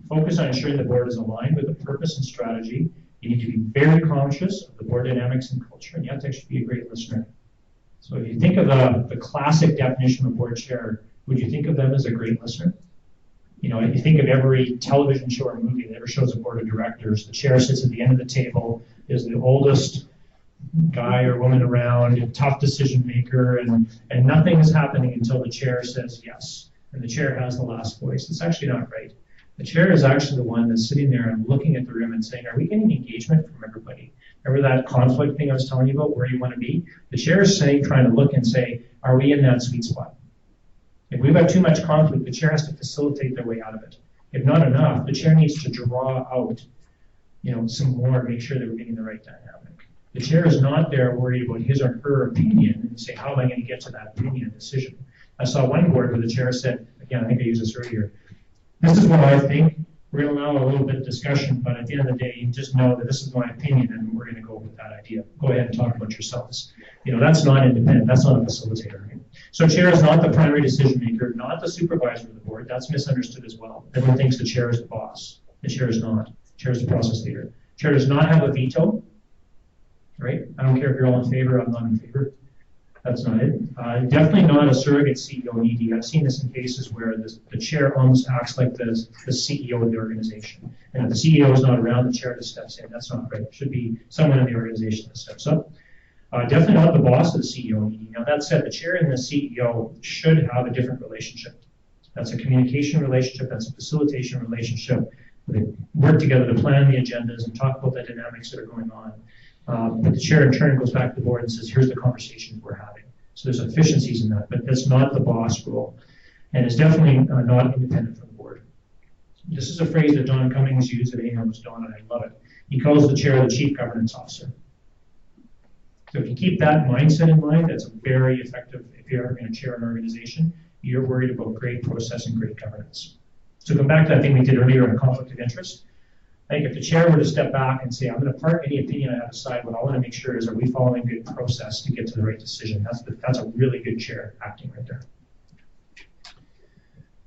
Focus on ensuring the board is aligned with the purpose and strategy. You need to be very conscious of the board dynamics and culture, and you have to actually be a great listener. So if you think of the classic definition of board chair, would you think of them as a great listener? You know, if you think of every television show or movie that ever shows a board of directors, the chair sits at the end of the table, is the oldest guy or woman around, a tough decision maker, and nothing is happening until the chair says yes, and the chair has the last voice. It's actually not right. The chair is actually the one that's sitting there and looking at the room and saying, are we getting engagement from everybody? Remember that conflict thing I was telling you about, where you want to be? The chair is saying, trying to look and say, are we in that sweet spot? If we've got too much conflict, the chair has to facilitate their way out of it. If not enough, the chair needs to draw out, you know, some more, make sure that we're getting the right dynamic. The chair is not there worried about his or her opinion and say, how am I going to get to that opinion and decision? I saw one board where the chair said, again, I think I used this earlier, this is what I think. We're going to allow a little bit of discussion, but at the end of the day, you just know that this is my opinion and we're going to go with that idea. Go ahead and talk about yourselves. You know, that's not independent. That's not a facilitator. Right? So chair is not the primary decision maker, not the supervisor of the board. That's misunderstood as well. Everyone thinks the chair is the boss. The chair is not. The chair is the process leader. Chair does not have a veto. Right? I don't care if you're all in favor. I'm not in favor. That's not it. Definitely not a surrogate CEO and ED. I've seen this in cases where the chair almost acts like the CEO of the organization. And if the CEO is not around, the chair just steps in. That's not right. It should be someone in the organization that steps up. Definitely not the boss of the CEO and ED. Now that said, the chair and the CEO should have a different relationship. That's a communication relationship. That's a facilitation relationship. They work together to plan the agendas and talk about the dynamics that are going on. But the chair in turn goes back to the board and says, here's the conversations we're having. So there's efficiencies in that, but that's not the boss role. And it's definitely not independent from the board. This is a phrase that Don Cummings used at AM was Don, and I love it. He calls the chair the chief governance officer. So if you keep that mindset in mind, that's very effective. If you're ever going to chair an organization, you're worried about great process and great governance. So come back to that thing we did earlier on conflict of interest. I think if the chair were to step back and say, I'm going to park any opinion I have aside, what I want to make sure is, are we following good process to get to the right decision? That's a really good chair acting right there.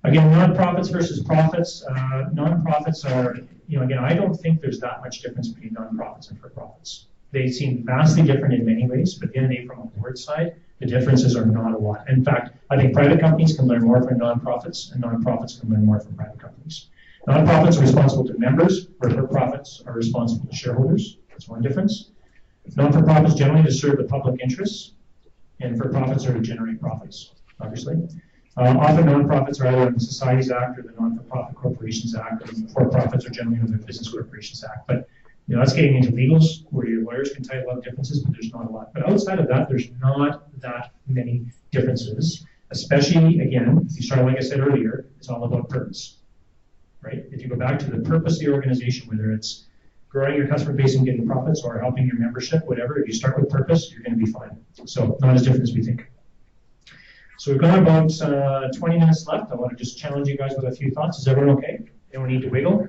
Again, nonprofits versus profits. Nonprofits are, you know, again, I don't think there's that much difference between nonprofits and for-profits. They seem vastly different in many ways, but at the end of the day, from a board side, the differences are not a lot. In fact, I think private companies can learn more from nonprofits, and nonprofits can learn more from private companies. Nonprofits are responsible to members, where for-profits are responsible to shareholders. That's one difference. Non-for-profits generally to serve the public interests, and for-profits are to generate profits, obviously. Often nonprofits are either under the Societies Act or the Non-for-Profit Corporations Act, and for-profits are generally under the Business Corporations Act. But you know, that's getting into legals, where your lawyers can tell you a lot of differences, but there's not a lot. But outside of that, there's not that many differences, especially, again, if you start, like I said earlier, it's all about purpose. Right? If you go back to the purpose of the organization, whether it's growing your customer base and getting profits or helping your membership, whatever, if you start with purpose, you're going to be fine. So not as different as we think. So we've got about 20 minutes left. I want to just challenge you guys with a few thoughts. Is everyone okay? Anyone need to wiggle?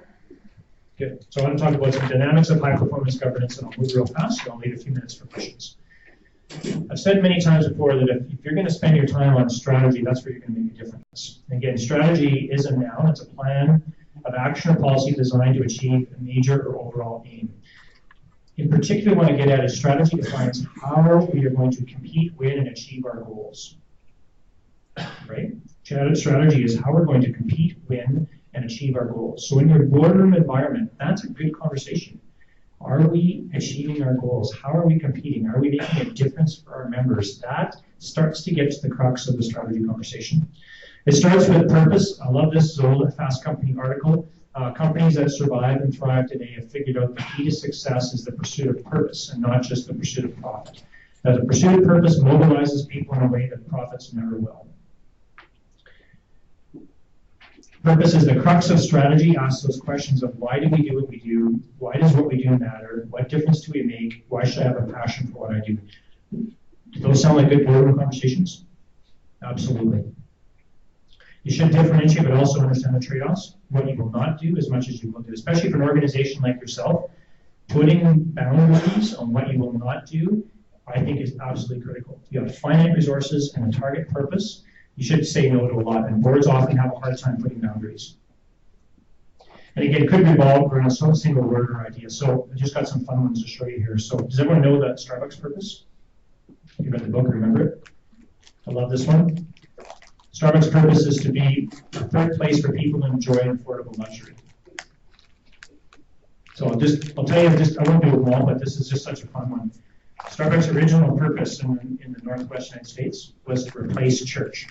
Good. So I want to talk about some dynamics of high-performance governance, and I'll move real fast, so I'll leave a few minutes for questions. I've said many times before that if you're going to spend your time on strategy, that's where you're going to make a difference. And again, strategy is a noun. It's a plan of action or policy designed to achieve a major or overall aim. In particular, what I get at is strategy defines how we are going to compete, win, and achieve our goals. Right? Strategy is how we're going to compete, win, and achieve our goals. So in your boardroom environment, that's a good conversation. Are we achieving our goals? How are we competing? Are we making a difference for our members? That starts to get to the crux of the strategy conversation. It starts with purpose. I love this old Fast Company article. Companies that survive and thrive today have figured out the key to success is the pursuit of purpose and not just the pursuit of profit. Now, the pursuit of purpose mobilizes people in a way that profits never will. Purpose is the crux of strategy. Asks those questions of why do we do what we do? Why does what we do matter? What difference do we make? Why should I have a passion for what I do? Do those sound like good boardroom conversations? Absolutely. You should differentiate, but also understand the trade-offs. What you will not do as much as you will do, especially for an organization like yourself. Putting boundaries on what you will not do, I think, is absolutely critical. You have finite resources and a target purpose. You should say no to a lot, and boards often have a hard time putting boundaries. And again, it could revolve around some single word or idea. So I just got some fun ones to show you here. So does everyone know the Starbucks purpose? You read the book, remember it? I love this one. Starbucks' purpose is to be a third place for people to enjoy affordable luxury. So I'll tell you, I won't do them all, but this is just such a fun one. Starbucks' original purpose in the Northwest United States was to replace church.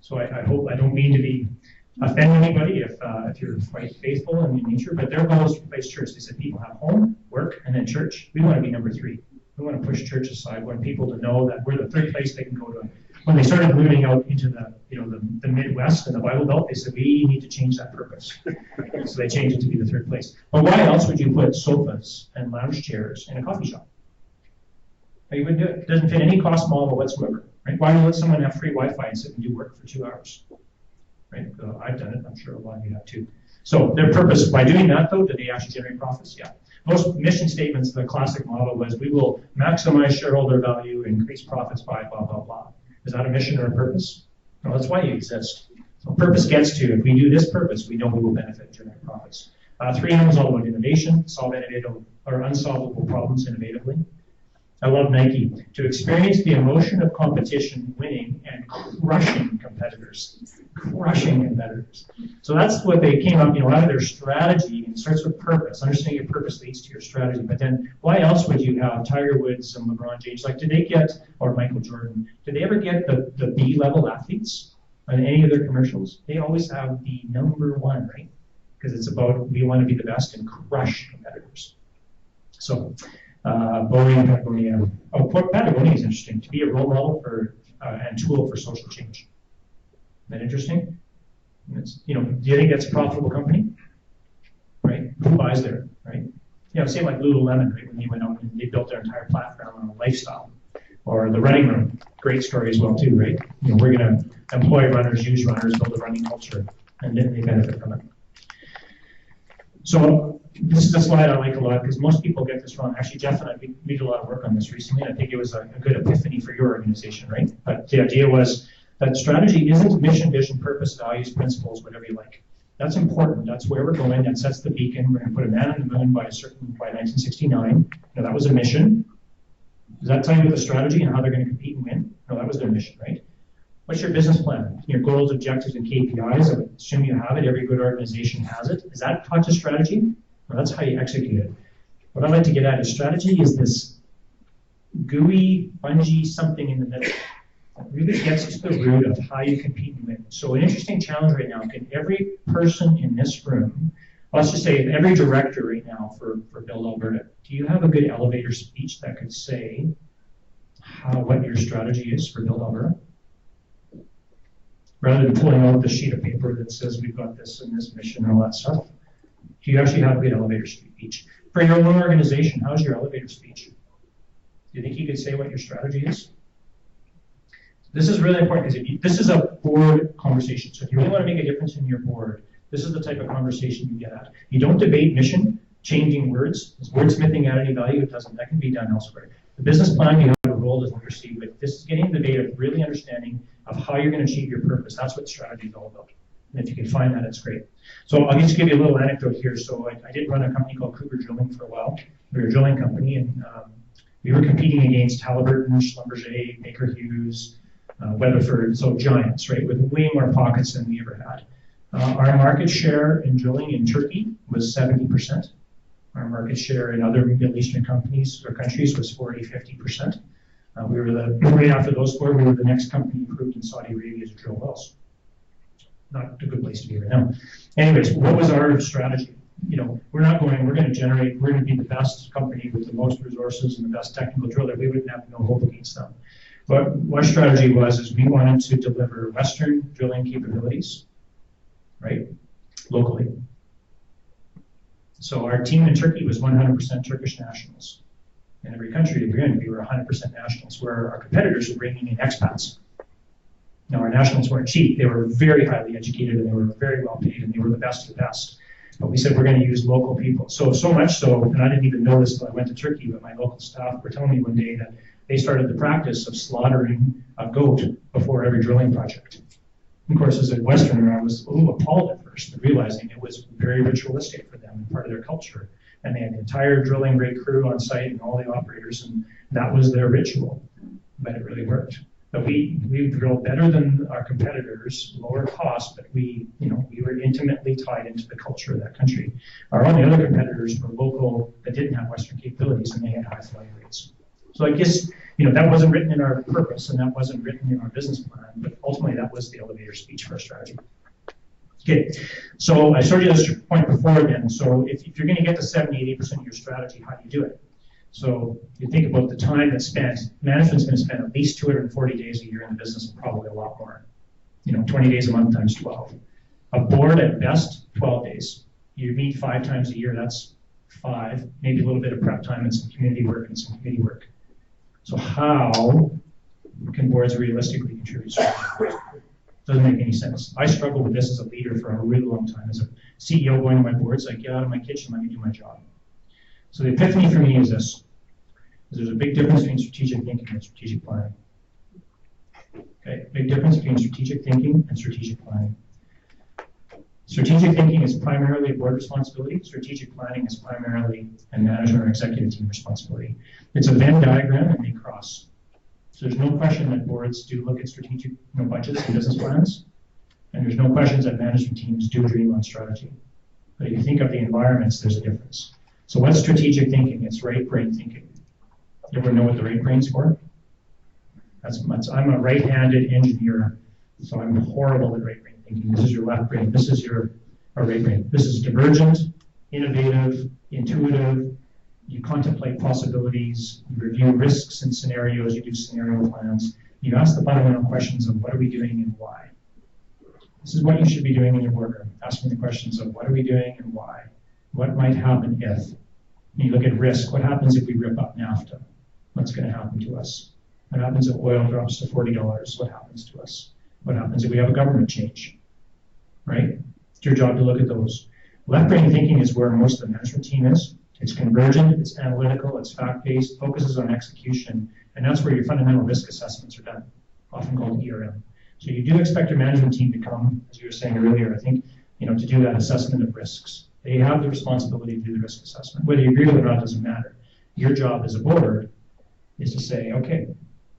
So I hope I don't mean to offend anybody if you're quite faithful in your nature, but their goal is to replace church. They said people have home, work, and then church. We want to be number 3. We want to push church aside. We want people to know that we're the third place they can go to. When they started moving out into the Midwest and the Bible Belt, they said we need to change that purpose. So they changed it to be the third place. But why else would you put sofas and lounge chairs in a coffee shop? You wouldn't do it. It doesn't fit any cost model whatsoever. Right? Why would you let someone have free Wi-Fi and sit and do work for 2 hours? Right? I've done it. I'm sure a lot of you have too. So their purpose, by doing that though, did they actually generate profits? Yeah. Most mission statements, the classic model was we will maximize shareholder value, increase profits by blah, blah, blah. Is that a mission or a purpose? No, that's why you exist. So purpose gets to, if we do this purpose, we know we will benefit and generate profits. 3M is all about innovation, solve innovative or unsolvable problems innovatively. I love Nike. To experience the emotion of competition, winning, and crushing competitors. Crushing competitors. So that's what they came up, out of their strategy, and it starts with purpose. Understanding your purpose leads to your strategy. But then why else would you have Tiger Woods and LeBron James? Like, did they get, or Michael Jordan, did they ever get the B-level athletes on any of their commercials? They always have the number 1, right? Because it's about, we want to be the best and crush competitors. So, Boeing and Patagonia. Patagonia is interesting. To be a role model for and tool for social change. Isn't that interesting? Do you think that's a profitable company? Right? Who buys there? Right? Same like Lululemon, right? When they went out and they built their entire platform on a lifestyle. Or the running room, great story as well too, right? We're going to employ runners, use runners, build a running culture, and then they benefit from it. So this is a slide I like a lot because most people get this wrong. Actually, Jeff and I, we did a lot of work on this recently. I think it was a good epiphany for your organization, right? But the idea was that strategy isn't mission, vision, purpose, values, principles, whatever you like. That's important. That's where we're going. That sets the beacon. We're going to put a man on the moon by 1969. That was a mission. Does that tell you the strategy and how they're going to compete and win? No, that was their mission, right? What's your business plan? Your goals, objectives, and KPIs. I would assume you have it. Every good organization has it. Is that taught to strategy? Well, that's how you execute it. What I like to get at is strategy is this gooey, spongy something in the middle that really gets to the root of how you compete and win. So an interesting challenge right now, can every person in this room, let's just say every director right now for BILD Alberta, do you have a good elevator speech that could say what your strategy is for BILD Alberta? Rather than pulling out the sheet of paper that says we've got this and this mission and all that stuff, do you actually have a good elevator speech? For your own organization, how's your elevator speech? Do you think you could say what your strategy is? This is really important because this is a board conversation. So if you really want to make a difference in your board, this is the type of conversation you get at. You don't debate mission, changing words. Is wordsmithing add any value? It doesn't. That can be done elsewhere. The business plan, you have a role as leader, but this is getting the debate of really understanding of how you're going to achieve your purpose. That's what strategy is all about. And if you can find that, it's great. So I'll just give you a little anecdote here. So I did run a company called Cougar Drilling for a while. We were a drilling company, and we were competing against Halliburton, Schlumberger, Baker Hughes, Weatherford, so giants, right, with way more pockets than we ever had. Our market share in drilling in Turkey was 70%. Our market share in other Middle Eastern companies or countries was 40–50%. We were right after those 4, we were the next company approved in Saudi Arabia to drill wells. Not a good place to be right now. Anyways, what was our strategy? We're going to be the best company with the most resources and the best technical driller. We wouldn't have no hope against them. But our strategy is we wanted to deliver Western drilling capabilities, right, locally. So our team in Turkey was 100% Turkish nationals. In every country we were in, we were 100% nationals, where our competitors were bringing in expats. Now, our nationals weren't cheap. They were very highly educated, and they were very well paid, and they were the best of the best. But we said we're going to use local people. So much so, and I didn't even know this until I went to Turkey, but my local staff were telling me one day that they started the practice of slaughtering a goat before every drilling project. Of course, as a Westerner, I was a little appalled at first, but realizing it was very ritualistic for them and part of their culture. And they had the entire drilling rig crew on site and all the operators, and that was their ritual. But it really worked. But we drilled better than our competitors, lower cost, but we were intimately tied into the culture of that country. Our only other competitors were local that didn't have Western capabilities, and they had high flight rates. So I guess, that wasn't written in our purpose, and that wasn't written in our business plan, but ultimately that was the elevator speech for our strategy. Okay, so I showed you this point before then. So if you're going to get to 70-80% of your strategy, how do you do it? So you think about the time that's spent. Management's going to spend at least 240 days a year in the business, and probably a lot more. 20 days a month times 12. A board at best, 12 days. You meet 5 times a year, that's 5. Maybe a little bit of prep time and some community work and some committee work. So how can boards realistically contribute? Doesn't make any sense. I struggled with this as a leader for a really long time. As a CEO going to my boards, like, get out of my kitchen, let me do my job. So the epiphany for me is this. There's a big difference between strategic thinking and strategic planning. Okay, big difference between strategic thinking and strategic planning. Strategic thinking is primarily a board responsibility. Strategic planning is primarily a management or executive team responsibility. It's a Venn diagram and they cross. So there's no question that boards do look at strategic budgets and business plans, and there's no questions that management teams do dream on strategy. But if you think of the environments, there's a difference. So what's strategic thinking? It's right brain thinking. You ever know what the right brain's for? I'm a right-handed engineer, so I'm horrible at right brain thinking. This is your left brain. This is your right brain. This is divergent, innovative, intuitive. You contemplate possibilities, you review risks and scenarios, you do scenario plans. You ask the fundamental questions of what are we doing and why. This is what you should be doing in your boardroom, asking the questions of what are we doing and why. What might happen if? You look at risk. What happens if we rip up NAFTA? What's going to happen to us? What happens if oil drops to $40? What happens to us? What happens if we have a government change? Right? It's your job to look at those. Left brain thinking is where most of the management team is. It's convergent, it's analytical, it's fact-based, focuses on execution, and that's where your fundamental risk assessments are done, often called ERM. So you do expect your management team to come, as you were saying earlier, I think, to do that assessment of risks. They have the responsibility to do the risk assessment. Whether you agree with it or not doesn't matter. Your job as a board is to say, okay,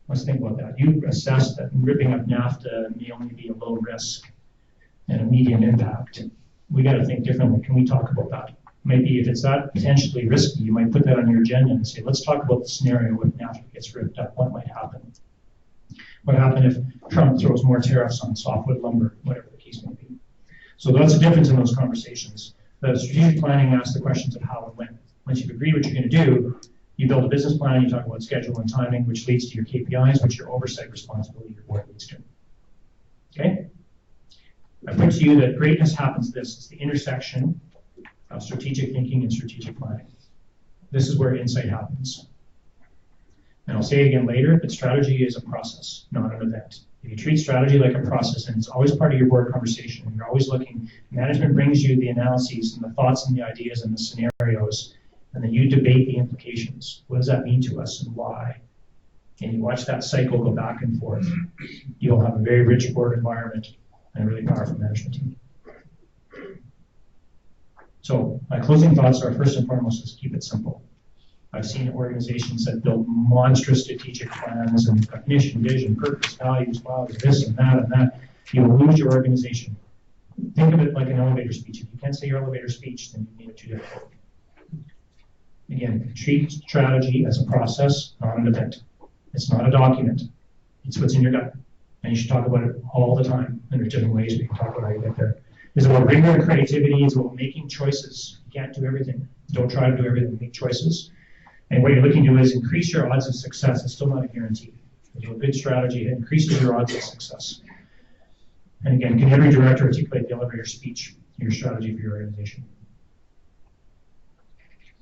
let's think about that. You assess that ripping up NAFTA may only be a low risk and a medium impact. We got to think differently. Can we talk about that? Maybe if it's that potentially risky, you might put that on your agenda and say, let's talk about the scenario if NAFTA gets ripped up. What might happen? What happens if Trump throws more tariffs on softwood lumber, whatever the case may be? So that's the difference in those conversations. The strategic planning asks the questions of how and when. Once you've agreed what you're going to do, you build a business plan, you talk about schedule and timing, which leads to your KPIs, which your oversight responsibility your board leads to. Okay? I put to you that greatness happens this. It's the intersection of strategic thinking and strategic planning. This is where insight happens. And I'll say it again later, but strategy is a process, not an event. If you treat strategy like a process, and it's always part of your board conversation, and you're always looking, management brings you the analyses and the thoughts and the ideas and the scenarios, and then you debate the implications. What does that mean to us and why? And you watch that cycle go back and forth. You'll have a very rich board environment and a really powerful management team. So my closing thoughts are, first and foremost, is keep it simple. I've seen organizations that build monstrous strategic plans and mission, vision, purpose, values, this and that. You will lose your organization. Think of it like an elevator speech. If you can't say your elevator speech, then you made it too difficult. Again, treat strategy as a process, not an event. It's not a document. It's what's in your gut. And you should talk about it all the time. And there's different ways we can talk about how you get there. It's about rigor and creativity. It's about making choices. You can't do everything. Don't try to do everything. Make choices. And what you're looking to do is increase your odds of success. It's still not a guarantee. If you have a good strategy, it increases your odds of success. And again, can every director articulate the elevator speech, your strategy for your organization?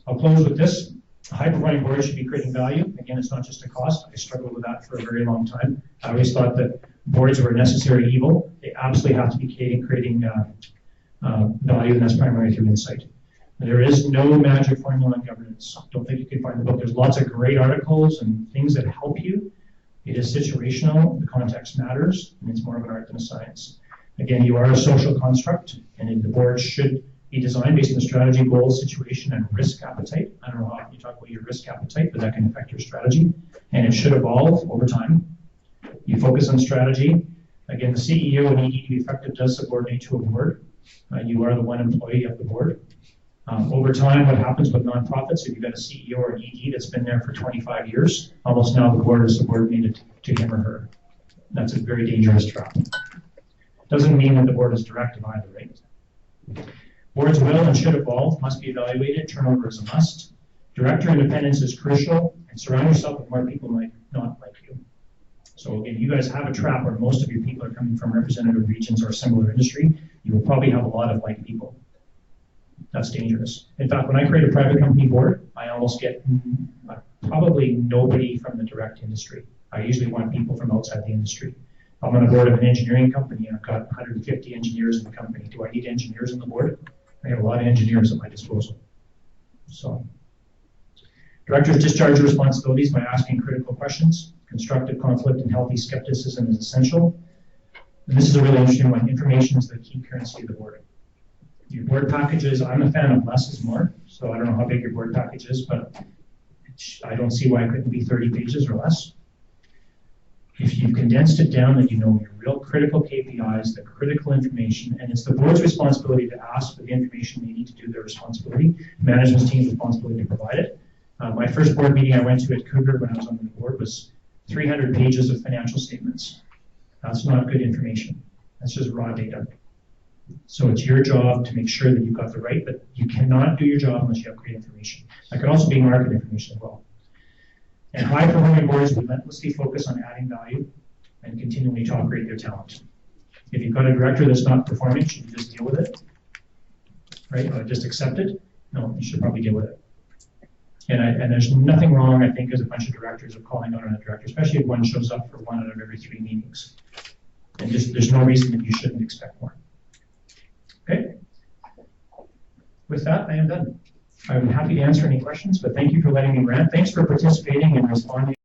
I'll close with this. A high-performing board should be creating value. Again, it's not just a cost. I struggled with that for a very long time. I always thought that boards were a necessary evil. They absolutely have to be creating value, and that's primarily through insight. There is no magic formula in governance. Don't think you can find the book. There's lots of great articles and things that help you. It is situational, the context matters, and it's more of an art than a science. Again, you are a social construct, and the board should be designed based on the strategy, goals, situation, and risk appetite. I don't know how you talk about your risk appetite, but that can affect your strategy. And it should evolve over time. You focus on strategy. Again, the CEO and ED to be effective does subordinate to a board. You are the one employee of the board. Over time, what happens with nonprofits, if you've got a CEO or an ED that's been there for 25 years, almost now the board is subordinated to him or her. That's a very dangerous trap. Doesn't mean that the board is directive either, right? Boards will and should evolve, must be evaluated, turnover is a must. Director independence is crucial, and surround yourself with more people like not like you. So again, you guys have a trap where most of your people are coming from representative regions or similar industry. You will probably have a lot of like people. That's dangerous. In fact, when I create a private company board, I almost get probably nobody from the direct industry. I usually want people from outside the industry. I'm on a board of an engineering company, and I've got 150 engineers in the company. Do I need engineers on the board? I have a lot of engineers at my disposal. So, directors discharge your responsibilities by asking critical questions. Constructive conflict and healthy skepticism is essential. And this is a really interesting one. Information is the key currency of the board. Your board packages, I'm a fan of less is more. So I don't know how big your board package is, but I don't see why it couldn't be 30 pages or less. If you've condensed it down, that you know your real critical KPIs, the critical information, and it's the board's responsibility to ask for the information they need to do their responsibility. Management's team's responsibility to provide it. My first board meeting I went to at Cougar when I was on the board was 300 pages of financial statements. That's not good information. That's just raw data. So it's your job to make sure that you've got the right, but you cannot do your job unless you have great information. That could also be market information as well. And high-performing boards relentlessly focus on adding value and continually to upgrade their talent. If you've got a director that's not performing, should you just deal with it? Right? Or just accept it? No, you should probably deal with it. And there's nothing wrong, I think, as a bunch of directors of calling out on a director, especially if one shows up for 1 out of every 3 meetings. And just there's no reason that you shouldn't expect more. Okay? With that, I am done. I'm happy to answer any questions, but thank you for letting me rant. Thanks for participating and responding.